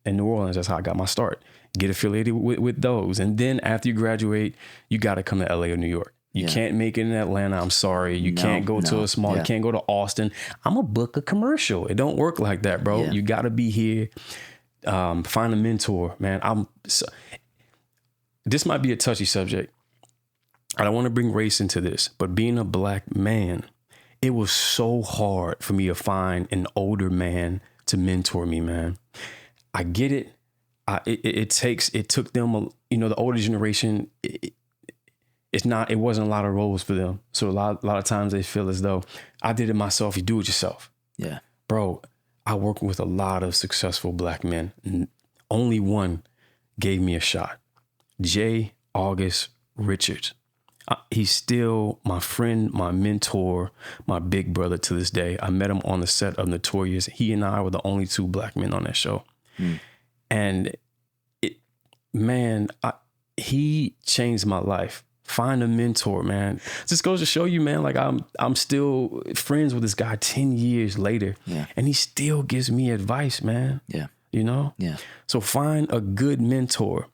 New Orleans. That's how I got my start. Get affiliated with those. And then after you graduate, you got to come to LA or New York. You can't make it in Atlanta. I'm sorry. You can't go to a small, you can't go to Austin. I'm a book a commercial. It don't work like that, bro. You got to be here. Find a mentor, man. This might be a touchy subject. I don't want to bring race into this, but being a black man, it was so hard for me to find an older man to mentor me, man. I get it. It took them, the older generation, it wasn't a lot of roles for them. So a lot of times they feel as though I did it myself. You do it yourself. Yeah. Bro, I worked with a lot of successful black men. Only one gave me a shot. J. August Richards. He's still my friend, my mentor, my big brother to this day. I met him on the set of Notorious. He and I were the only 2 black men on that show. And he changed my life. Find a mentor, man. Just goes to show you, man, like I'm still friends with this guy 10 years later. Yeah. And he still gives me advice, man. Yeah. Yeah. So find a good mentor.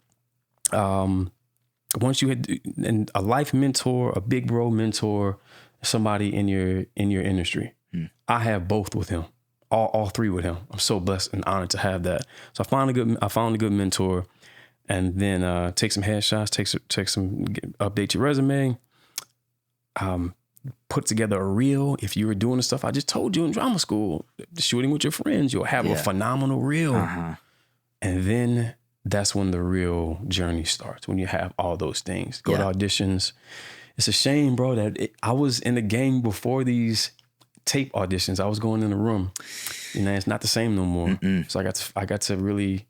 Once you had a life mentor, a big bro mentor, somebody in your industry. I have both with him. All 3 with him. I'm so blessed and honored to have that. So I found a good mentor. And then take some headshots, update your resume, put together a reel. If you were doing the stuff I just told you in drama school, shooting with your friends, you'll have a phenomenal reel. And then that's when the real journey starts, when you have all those things. Go to auditions. It's a shame, bro, that I was in the game before these tape auditions. I was going in the room. It's not the same no more. So I got to really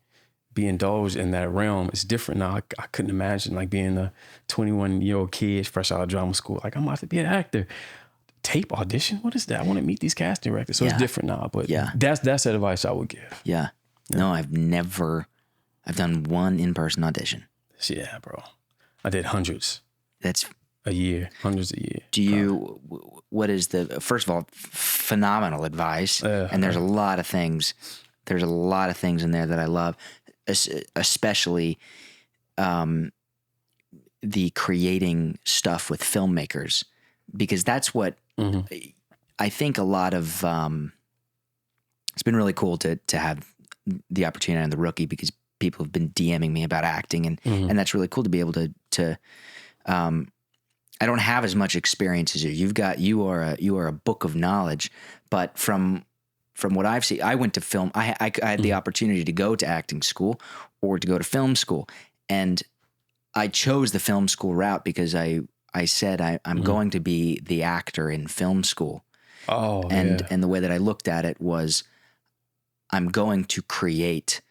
be indulged in that realm. It's different now. I couldn't imagine like being a 21-year-old kid fresh out of drama school. Like I'm about to be an actor. Tape audition? What is that? I want to meet these casting directors. So it's different now. But that's the advice I would give. Yeah. No, I've done one in-person audition. Yeah, bro. I did hundreds. That's a year, hundreds a year. What is first of all, phenomenal advice. And there's a lot of things. There's a lot of things in there that I love. Especially the creating stuff with filmmakers, because that's what I think a lot of it's been really cool to have the opportunity on The Rookie because people have been DMing me about acting, and that's really cool to be able to. I don't have as much experience as you. You are a book of knowledge, but from what I've seen, I went to film. I had the opportunity to go to acting school or to go to film school, and I chose the film school route because I said I'm going to be the actor in film school. Oh, and the way that I looked at it was, I'm going to create.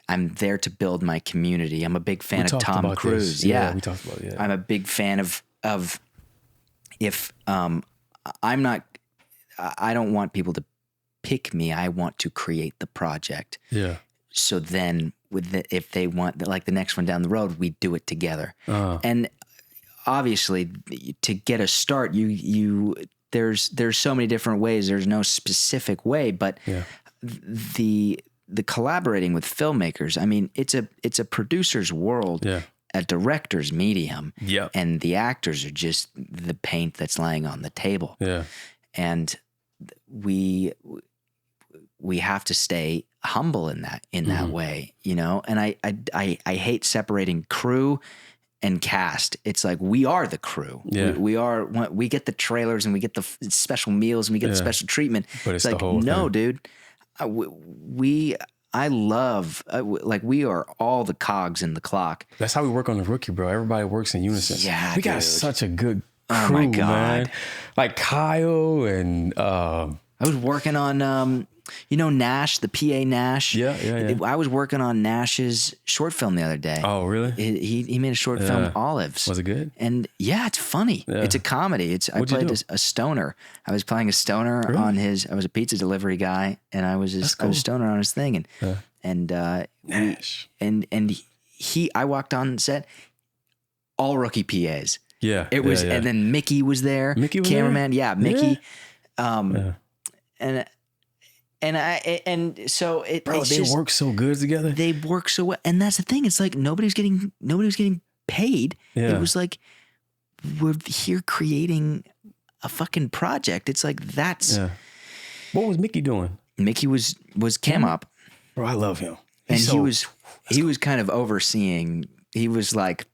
I'm there to build my community. I'm a big fan of Tom Cruise. This. Yeah, we talked about it. Yeah. I'm a big fan of if I'm not. I don't want people to pick me. I want to create the project. Yeah. So then, if they want like the next one down the road, we do it together. And obviously, to get a start, there's so many different ways. There's no specific way, but the collaborating with filmmakers, I mean, it's a producer's world, a director's medium, and the actors are just the paint that's laying on the table. Yeah. And we have to stay humble in that way, you know? And I hate separating crew and cast. It's like, we are the crew. Yeah. We get the trailers and we get the special meals and we get the special treatment. But it's like, the whole thing. Dude, I love, we are all the cogs in the clock. That's how we work on The Rookie, bro. Everybody works in unison. Yeah, we got such a good crew, oh my God, man. Like Kyle and I was working on Nash, the PA Nash. Yeah. I was working on Nash's short film the other day. Oh, really? He made a short film, Olives. Was it good? And yeah, it's funny. Yeah. It's a comedy. I played a stoner. I was playing a stoner on his. I was a pizza delivery guy, and I was I was a stoner on his thing, and Nash. I walked on set, all rookie PAs. Yeah, it was, and then Mickey was there. Mickey was cameraman. there? Yeah, Mickey. And so it. Bro, they work so good together. They work so well, and that's the thing. It's like nobody's getting paid. Yeah. It was like, we're here creating a fucking project. It's like, that's. Yeah. What was Mickey doing? Mickey was cam op. Bro, I love him. And he was kind of overseeing. He was like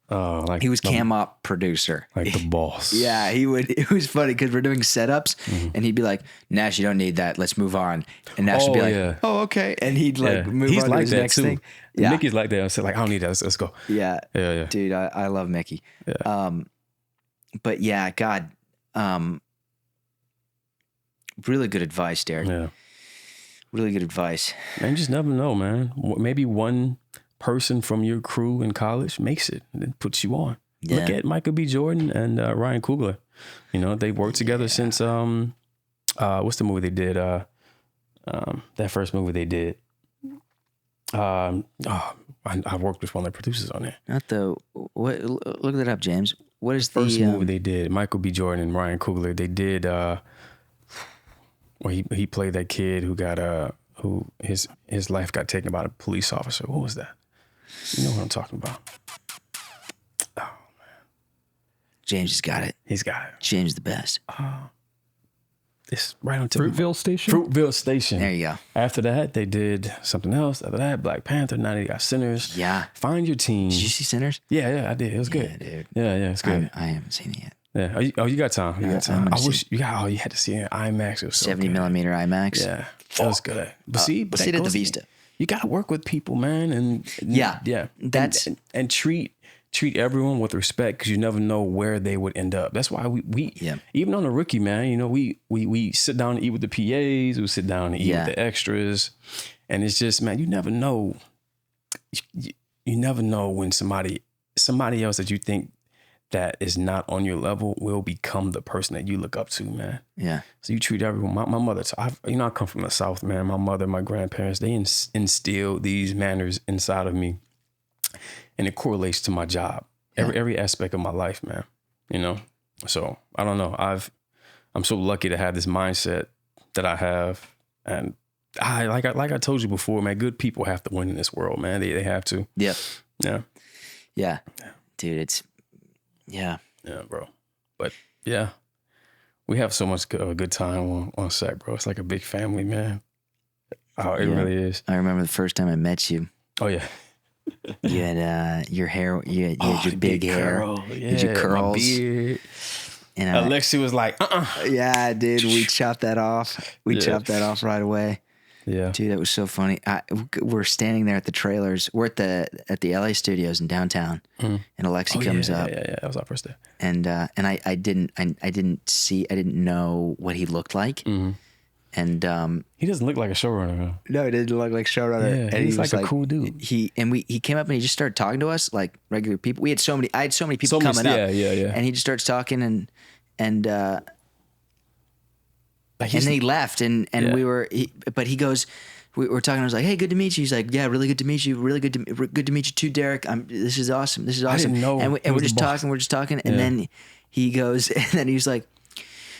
he was cam op producer, like the boss. Yeah, he would. It was funny because we're doing setups, and he'd be like, "Nash, you don't need that. Let's move on." And Nash would be like, "Oh, okay." And he'd move on to his next thing. Yeah. Mickey's like that. I said, like, I don't need that. Let's go. Yeah. Dude, I love Mickey. Yeah. But yeah, God, really good advice, Deric. Yeah. Really good advice. Man, you just never know, man. Maybe one person from your crew in college makes it and then puts you on. Yeah. Look at Michael B. Jordan and Ryan Coogler. They've worked together since what's the movie they did? That first movie they did. I worked with one of the producers on there. Look that up, James. What is the first movie they did? Michael B. Jordan and Ryan Coogler. They did where he played that kid who got who his life got taken by a police officer. What was that? You know what I'm talking about? Oh man, James has got it. He's got it. James is the best. It's right on Fruitville Station. Fruitville Station. There you go. After that, they did something else. After that, Black Panther. Now they got Sinners. Yeah. Find your team. Did you see Sinners? Yeah, I did. It was good. Dude. Yeah, it's good. I haven't seen it yet. Yeah. You got time. You got time. I wish you had to see it in IMAX. It was so 70 millimeter IMAX. Yeah, that was good. But see it at the Vista. You got to work with people, man, and that's and treat everyone with respect, because you never know where they would end up. That's why we even on The Rookie, man, we sit down and eat with the PAs, we sit down and eat with the extras, and it's just, man, you never know. You never know when somebody else that you think that is not on your level will become the person that you look up to, man. Yeah. So you treat everyone. My mother, I come from the South, man. My mother, my grandparents, they instilled these manners inside of me, and it correlates to my job, every aspect of my life, man. So I don't know. I'm so lucky to have this mindset that I have, and like I told you before, man. Good people have to win in this world, man. They have to. Yeah. Yeah. Dude, it's. Yeah, bro. But yeah, we have so much good time on set, bro. It's like a big family, man. Oh, it really is. I remember the first time I met you. Oh yeah. You had your hair. You had your big hair. Curl. Yeah, you had your curls. my beard. And Alexi was like, Yeah, dude, we chopped that off. We chopped that off right away. Yeah, dude, that was so funny. We're standing there at the trailers. We're at the LA studios in downtown, and Alexi comes up. Yeah, that was our first day. And I didn't know what he looked like. And he doesn't look like a showrunner. Huh? No, he didn't look like a showrunner. Yeah, and he's like a cool dude. He came up and he just started talking to us like regular people. I had so many people coming up. Yeah. And he just starts talking and then he left and we were. But he goes. We were talking. I was like, "Hey, good to meet you." He's like, "Yeah, really good to meet you. Really good to meet you too, Deric. This is awesome. This is awesome." I didn't know. And we're just talking. We're just talking. And then he goes. And then he's like,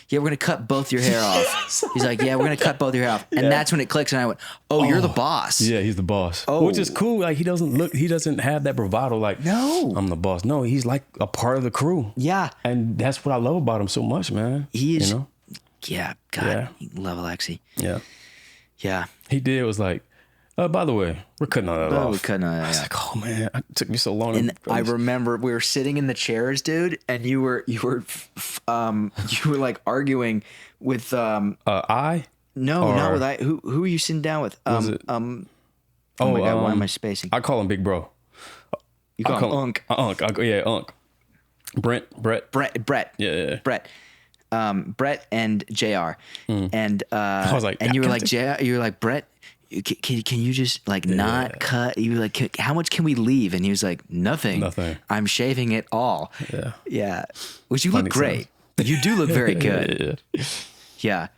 "Yeah, we're gonna cut both your hair off." He's like, "Yeah, we're gonna cut both your hair off." And that's when it clicks. And I went, "Oh, you're the boss." Yeah, he's the boss. Oh, which is cool. Like he doesn't have that bravado. Like, no, I'm the boss. No, he's like a part of the crew. Yeah, and that's what I love about him so much, man. He is. You know? Yeah, God, love Alexi. Yeah. He did. Was like. By the way, we're cutting all that off. We're cutting all that. I was like, oh man, it took me so long. And I remember we were sitting in the chairs, dude, and you were like arguing with I. No, not with I. Who are you sitting down with? Was it? Oh my God, why am I spacing? I call him Big Bro. You call him Unk. Unk. Unk. Brett. Yeah. Brett. Brett and JR. And I was like, and you were like JR. You were like, Brett, can you just like not cut? You were like, how much can we leave? And he was like, nothing. I'm shaving it all. Yeah. Which you look great. You do look very good. Yeah.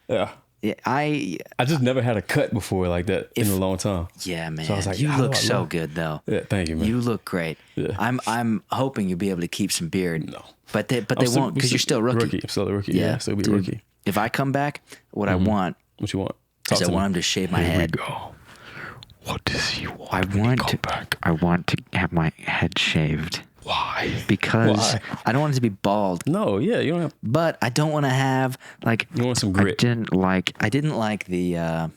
I just never had a cut before like that in a long time. Yeah, man. So I was like, you look so good though. Yeah, thank you, man. You look great. Yeah. I'm hoping you'll be able to keep some beard. No. But they won't because you're still a rookie. I'm still a rookie. Yeah, still be a rookie. If I come back, what I want. What you want? I want him to shave my head. Here we go. What does he want? I want to have my head shaved. Why? Because I don't want it to be bald. No, yeah, you don't have. But I don't want to have like. You want some grit. I didn't like the.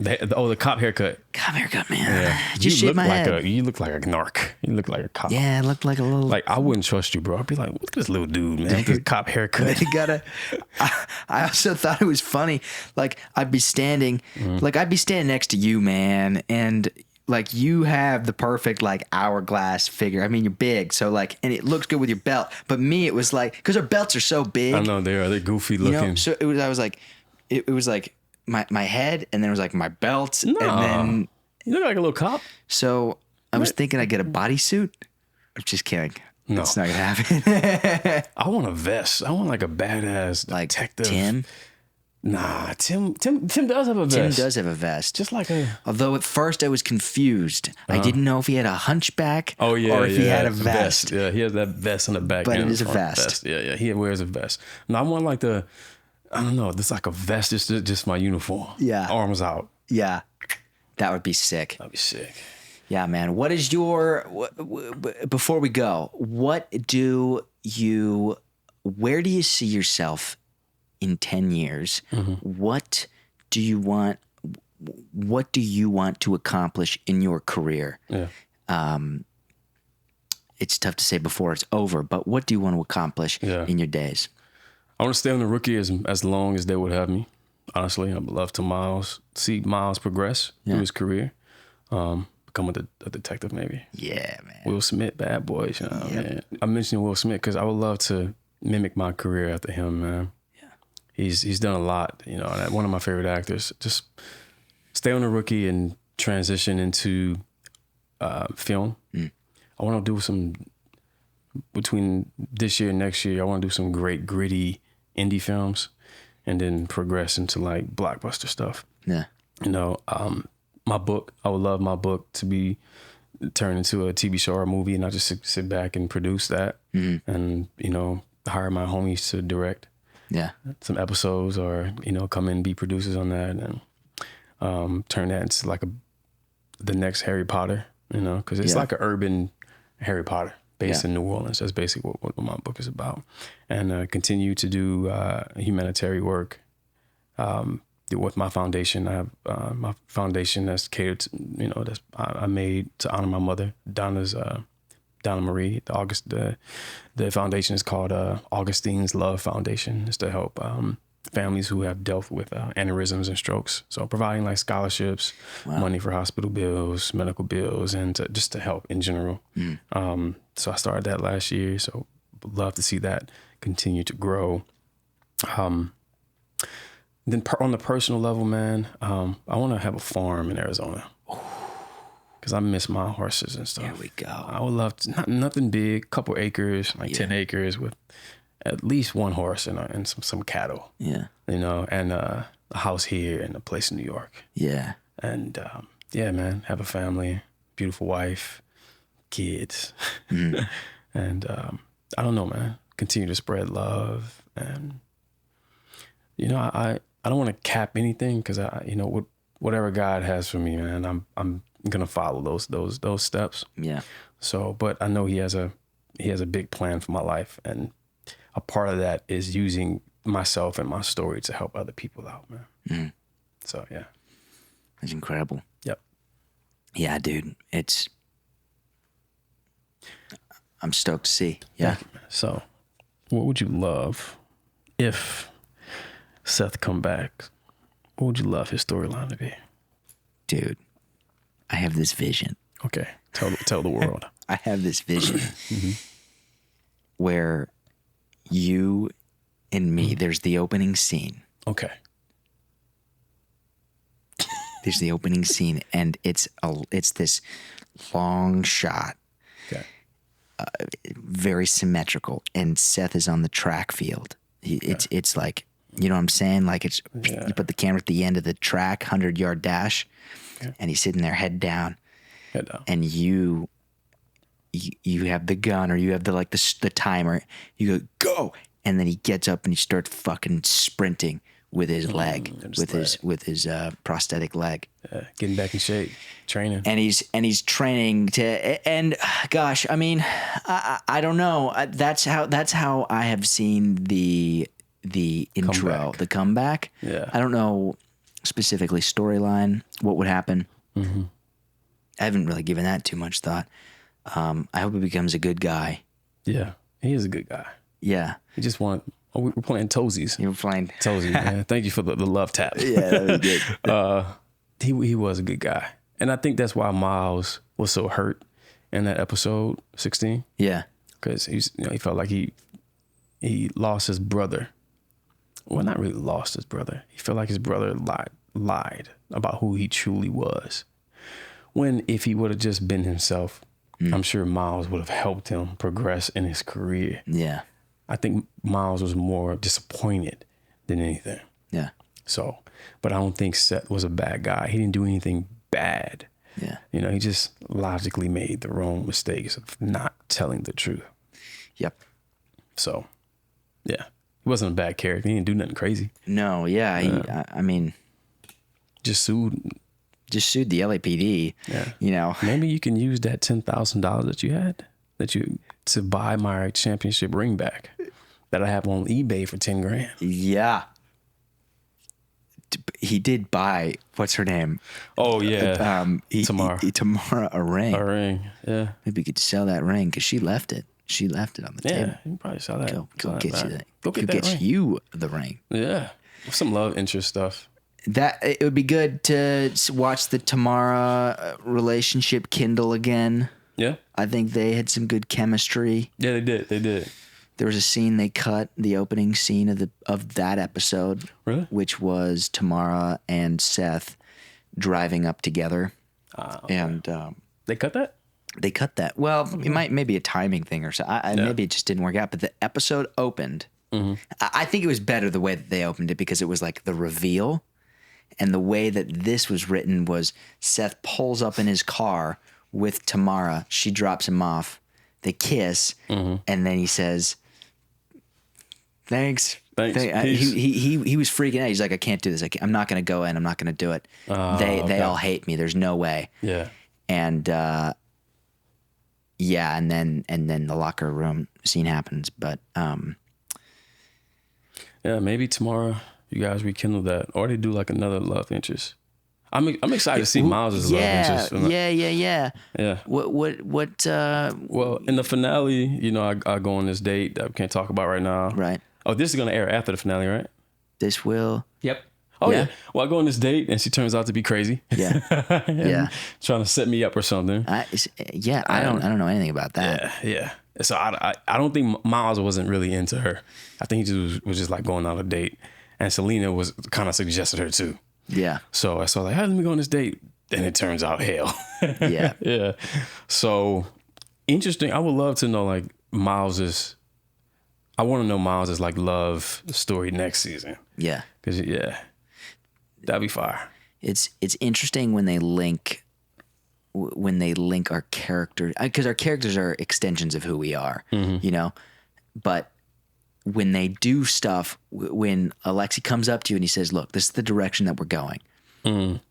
The cop haircut. Cop haircut, man. Yeah. Just shave my head. You look like a narc. You look like a cop. Yeah, I looked like a little. Like I wouldn't trust you, bro. I'd be like, look at this little dude, man. With this cop haircut. I also thought it was funny. Like I'd be standing next to you, man, and like you have the perfect like hourglass figure. I mean, you're big, so like, and it looks good with your belt. But me, it was like because our belts are so big. I know they are. They're goofy looking. You know, so it was like. My head, and then it was like my belt, and then you look like a little cop. So I was thinking I'd get a bodysuit. I'm just kidding. No, it's not gonna happen. I want a vest. I want like a badass like detective. Tim. Nah, Tim does have a vest. Tim does have a vest. Just like a. Although at first I was confused. I didn't know if he had a hunchback. Oh yeah, or if he had a vest. Yeah, he has that vest on the back. But it is a vest. Yeah, he wears a vest. No, I want like the. I don't know. This like a vest, just my uniform. Yeah. Arms out. Yeah. That would be sick. That'd be sick. Yeah, man. What is your, before we go, where do you see yourself in 10 years? Mm-hmm. What do you want to accomplish in your career? Yeah. It's tough to say before it's over, but what do you want to accomplish in your days? I want to stay on the rookie as long as they would have me. Honestly, I'd love to see Miles progress through his career, become a detective maybe. Yeah, man. Will Smith, Bad Boys. You know, man. I mentioned Will Smith because I would love to mimic my career after him, man. Yeah, he's done a lot. You know, one of my favorite actors. Just stay on the rookie and transition into film. I want to do some between this year and next year. I want to do some great gritty indie films and then progress into like blockbuster stuff. Yeah. You know, my book, I would love my book to be turned into a TV show or a movie, and I just sit back and produce that and, you know, hire my homies to direct some episodes or, you know, come in and be producers on that and turn that into like the next Harry Potter, you know, because it's like an urban Harry Potter. Based in New Orleans. That's basically what my book is about. And continue to do humanitarian work with my foundation. I have my foundation that's catered to, that's I made to honor my mother, Donna Marie. The foundation is called Augustine's Love Foundation. It's to help families who have dealt with aneurysms and strokes. So providing like scholarships, money for hospital bills, medical bills, and just to help in general. So I started that last year. So love to see that continue to grow. Then on the personal level, man, I want to have a farm in Arizona. Because I miss my horses and stuff. There we go. I would love to, nothing big, couple acres, like 10 acres with at least one horse and some cattle. Yeah. And a house here and a place in New York. Yeah. And man, have a family, beautiful wife, kids. And I don't know, man, continue to spread love. And, I don't want to cap anything because whatever God has for me, man, I'm gonna follow those steps. Yeah. So, but I know he has a big plan for my life, and a part of that is using myself and my story to help other people out, man. So yeah, that's incredible. Yep. Yeah, dude, I'm stoked to see. Yeah. So, what would you love if Seth come back? What would you love his storyline to be? Dude, I have this vision. Okay, tell the world. I have this vision where you and me, there's the opening scene. Okay. There's the opening scene, and it's this long shot. Okay. Very symmetrical, and Seth is on the track field. It's like, you know what I'm saying? Like you put the camera at the end of the track, 100-yard dash, and he's sitting there head down. And you have the gun, or you have the timer. You go, and then he gets up and he starts fucking sprinting with his leg, with his prosthetic leg. Getting back in shape, training. And he's training to, and gosh, I mean, I don't know. That's how I have seen the intro, the comeback. Yeah. I don't know specifically storyline, what would happen. I haven't really given that too much thought. I hope he becomes a good guy. Yeah, he is a good guy. Yeah. He just we're playing toesies. You were playing toesies, man. Thank you for the love tap. Yeah, that was good. He was a good guy. And I think that's why Miles was so hurt in that episode 16. Yeah. Because he felt like he lost his brother. Well, not really lost his brother. He felt like his brother lied about who he truly was. When if he would have just been himself, I'm sure Miles would have helped him progress in his career. Yeah. I think Miles was more disappointed than anything. Yeah. So, but I don't think Seth was a bad guy. He didn't do anything bad. Yeah. He just logically made the wrong mistakes of not telling the truth. Yep. So, yeah. He wasn't a bad character. He didn't do nothing crazy. No, yeah. I mean, just sued the LAPD. Yeah. Maybe you can use that $10,000 that you had to buy my championship ring back that I have on eBay for $10,000. Yeah. He did buy, what's her name? Oh yeah. Tamara a ring. A ring. Yeah. Maybe you could sell that ring because she left it. She left it on the table. Yeah, you can probably sell that. Go get you that. Go get that ring. You the ring. Yeah. Some love interest stuff. That it would be good to watch the Tamara relationship kindle again. Yeah. I think they had some good chemistry. Yeah, they did. There was a scene they cut, the opening scene of that episode, really? Which was Tamara and Seth driving up together. Okay. And they cut that? They cut that. Well, it might maybe a timing thing or so. Maybe it just didn't work out. But the episode opened. I think it was better the way that they opened it because it was like the reveal. And the way that this was written was Seth pulls up in his car with Tamara. She drops him off. They kiss. And then he says, Thanks. He was freaking out. He's like, I can't do this. I'm not going to go in. I'm not going to do it. They all hate me. There's no way. Yeah. And and then the locker room scene happens. But yeah, maybe tomorrow you guys rekindle that, or they do like another love interest. I'm excited to see Miles as a love interest. Yeah. What? Well, in the finale, you know, I go on this date that we can't talk about right now. Right. Oh, this is gonna air after the finale, right? This will. Yep. Oh yeah. Well, I go on this date and she turns out to be crazy. Yeah. Yeah. Trying to set me up or something. I don't know anything about that. Yeah. So I don't think Miles wasn't really into her. I think he was just like going on a date, and Selena was kind of suggested her too. Yeah. So I saw like, hey, let me go on this date, and it turns out hell. Yeah. Yeah. So interesting. I would love to know like I want to know Miles's like love story next season. Yeah. Cause that'd be fire. It's interesting when they link our characters, because our characters are extensions of who we are, you know. But when they do stuff, when Alexi comes up to you and he says, "Look, this is the direction that we're going.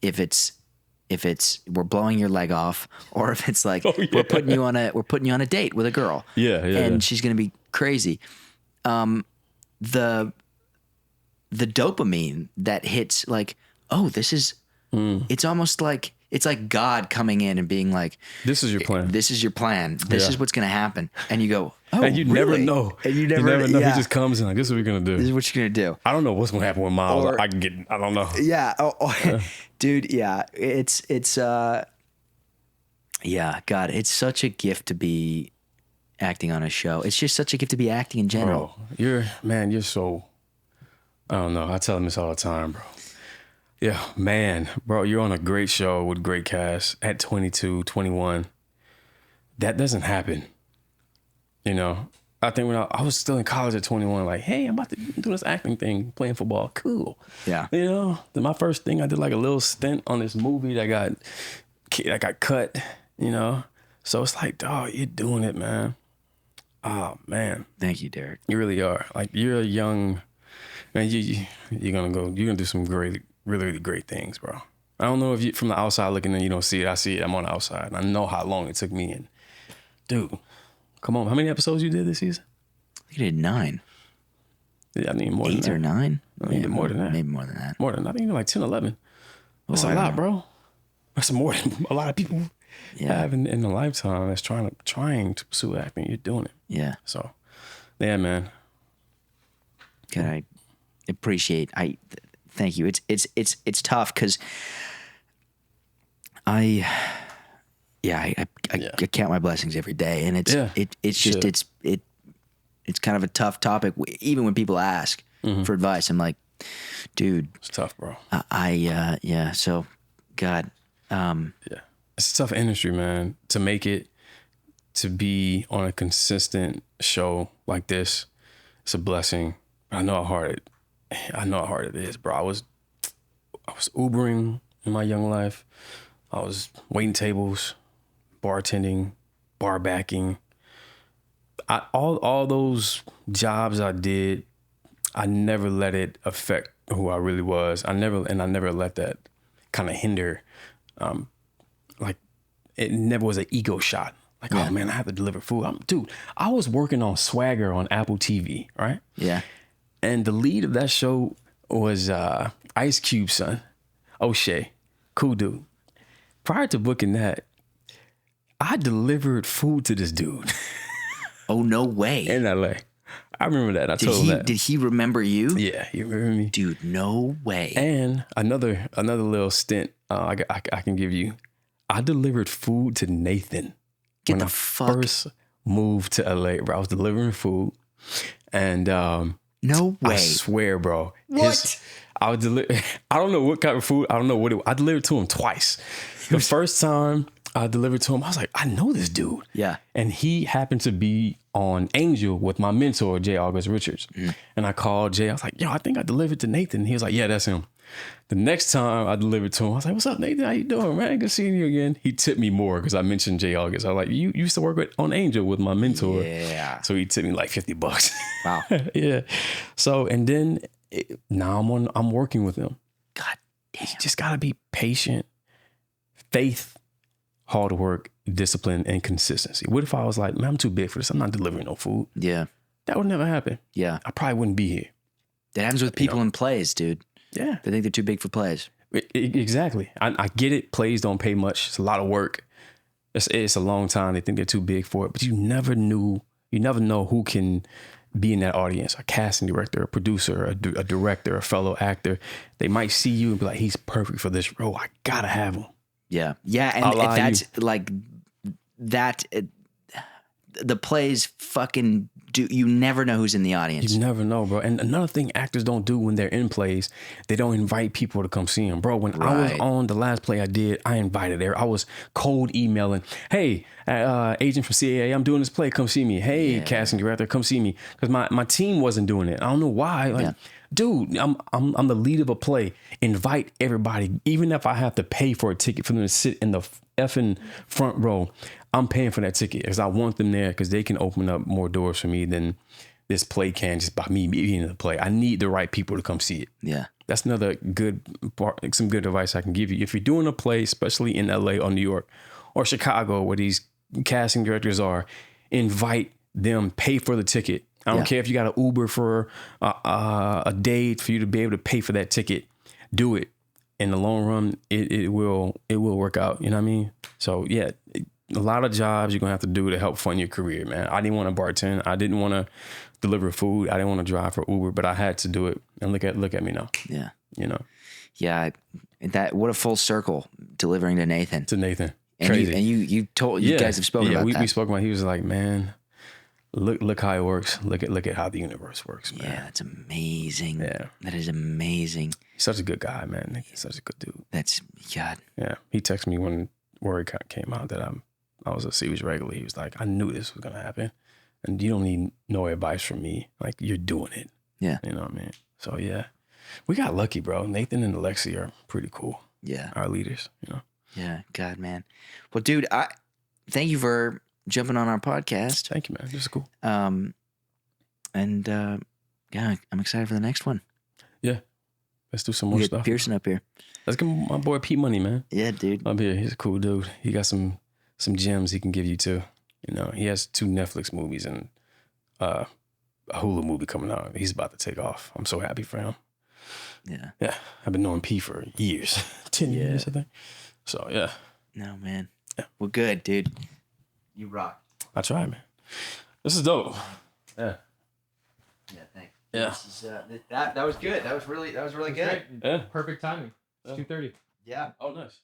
If it's we're blowing your leg off, or if it's like we're putting you on a date with a girl, and she's gonna be crazy." The dopamine that hits, like, oh, this is. It's almost like it's like God coming in and being like, "This is your plan. This is your plan. This is what's gonna happen." And you go, "Oh, and you really?" never know. And you never know. Yeah. He just comes in like, "This is what we're gonna do. This is what you're gonna do." I don't know what's gonna happen with Miles. I don't know. Yeah. Dude. Yeah. It's yeah. God, it's such a gift to be acting on a show. It's just such a gift to be acting in general. Bro, you're so. I don't know. I tell him this all the time, bro. Yeah, man, bro, you're on a great show with great cast at 22, 21. That doesn't happen. You know, I think when I was still in college at 21, like, hey, I'm about to do this acting thing, playing football. Cool. Yeah. You know, then my first thing, I did like a little stint on this movie that got cut, you know. So it's like, dog, you're doing it, man. Oh, man. Thank you, Deric. You really are. Like, you're a young, man, you're going to do some really, really great things, bro. I don't know if you, from the outside looking in, you don't see it. I see it. I'm on the outside. And I know how long it took me. And dude, come on. How many episodes you did this season? I think I did 9. Yeah, I think more 8 than or that. 9. Maybe more than that. Maybe more than that. More than that. I think like 10, 11. That's a lot, bro. That's more than a lot of people have in a lifetime that's trying to pursue acting. You're doing it. Yeah. So, yeah, man. Can I appreciate? Thank you. It's tough because I count my blessings every day, and it's kind of a tough topic. Even when people ask for advice, I'm like, dude, it's tough, bro. So, God, it's a tough industry, man. To make it, to be on a consistent show like this, it's a blessing. I know how hard it is, bro. I was Ubering in my young life. I was waiting tables, bartending, bar backing. All those jobs I did, I never let it affect who I really was. I never let that kind of hinder. Like, it never was an ego shot. Like, oh man, I have to deliver food. Dude, I was working on Swagger on Apple TV, right? Yeah. And the lead of that show was Ice Cube's son, O'Shea. Cool dude. Prior to booking that, I delivered food to this dude. Oh, no way. In LA. I remember that. I told him that. Did he remember you? Yeah, he remember me. Dude, no way. And another little stint I can give you. I delivered food to Nathan. Get when the I fuck. first moved to LA, bro. I was delivering food. And no way. I swear, bro. What? I don't know what kind of food. I don't know what I delivered to him twice. The first time I delivered to him, I was like, I know this dude. Yeah. And he happened to be on Angel with my mentor, J. August Richards. And I called Jay. I was like, yo, I think I delivered to Nathan. He was like, yeah, that's him. The next time I delivered to him, I was like, what's up, Nathan? How you doing, man? Good seeing you again. He tipped me more because I mentioned J. August. I was like, you used to work on Angel with my mentor. Yeah. So he tipped me like $50. Wow. Yeah. So, and then now I'm working with him. God damn. You just got to be patient, faith, hard work, discipline, and consistency. What if I was like, man, I'm too big for this. I'm not delivering no food. Yeah. That would never happen. Yeah. I probably wouldn't be here. That happens with people in plays, dude. Yeah. They think they're too big for plays. Exactly. I get it. Plays don't pay much. It's a lot of work. It's a long time. They think they're too big for it, but you never know who can be in that audience. A casting director, a producer, a director, a fellow actor. They might see you and be like, he's perfect for this role. I gotta have him. Yeah. Yeah. And that's like that. The plays fucking do. You never know who's in the audience. You never know, bro. And another thing actors don't do when they're in plays, they don't invite people to come see them, bro. When I was on the last play I did, I invited there. I was cold emailing, hey, agent from CAA, I'm doing this play, come see me. Hey, casting director, come see me. Because my team wasn't doing it. I don't know why. Like, dude, I'm the lead of a play. Invite everybody, even if I have to pay for a ticket for them to sit in the effing front row. I'm paying for that ticket because I want them there because they can open up more doors for me than this play can just by me being in the play. I need the right people to come see it. Yeah. That's another good part, some good advice I can give you. If you're doing a play, especially in LA or New York or Chicago, where these casting directors are, invite them, pay for the ticket. I don't care if you got an Uber for a day for you to be able to pay for that ticket. Do it. In the long run, it will work out. You know what I mean? So yeah, a lot of jobs you're gonna have to do to help fund your career, man. I didn't want to bartend. I didn't want to deliver food. I didn't want to drive for Uber, but I had to do it. And look at me now. Yeah. You know. Yeah. That what a full circle delivering to Nathan. Crazy. You told you guys have spoken about that. We spoke about. He was like, man, look how it works. Look at how the universe works, man. Yeah, that's amazing. Yeah, that is amazing. He's such a good guy, man. He's such a good dude. That's God. Yeah, he texted me when word came out that I was a series regular. He was like, I knew this was gonna happen, and you don't need no advice from me. Like, you're doing it. Yeah, you know what I mean. So yeah, we got lucky, bro. Nathan and Alexi are pretty cool. Yeah, our leaders. You know. Yeah, God, man. Well, dude, I thank you for jumping on our podcast. Thank you, man. This is cool. Yeah, I'm excited for the next one. Yeah. Let's do some more stuff. Pearson up here. Let's give my boy Pete money, man. Yeah, dude. Up here. He's a cool dude. He got some gems he can give you too. You know, he has 2 Netflix movies and a Hulu movie coming out. He's about to take off. I'm so happy for him. Yeah. Yeah. I've been knowing P for years. 10 years, I think. So yeah. No, man. Yeah. Well, good, dude. You rock. I try, man. This is dope. Yeah. Yeah, thanks. Yeah. This is, that was good. That was really good. Yeah. Perfect timing. It's 2:30. Yeah. Oh, nice.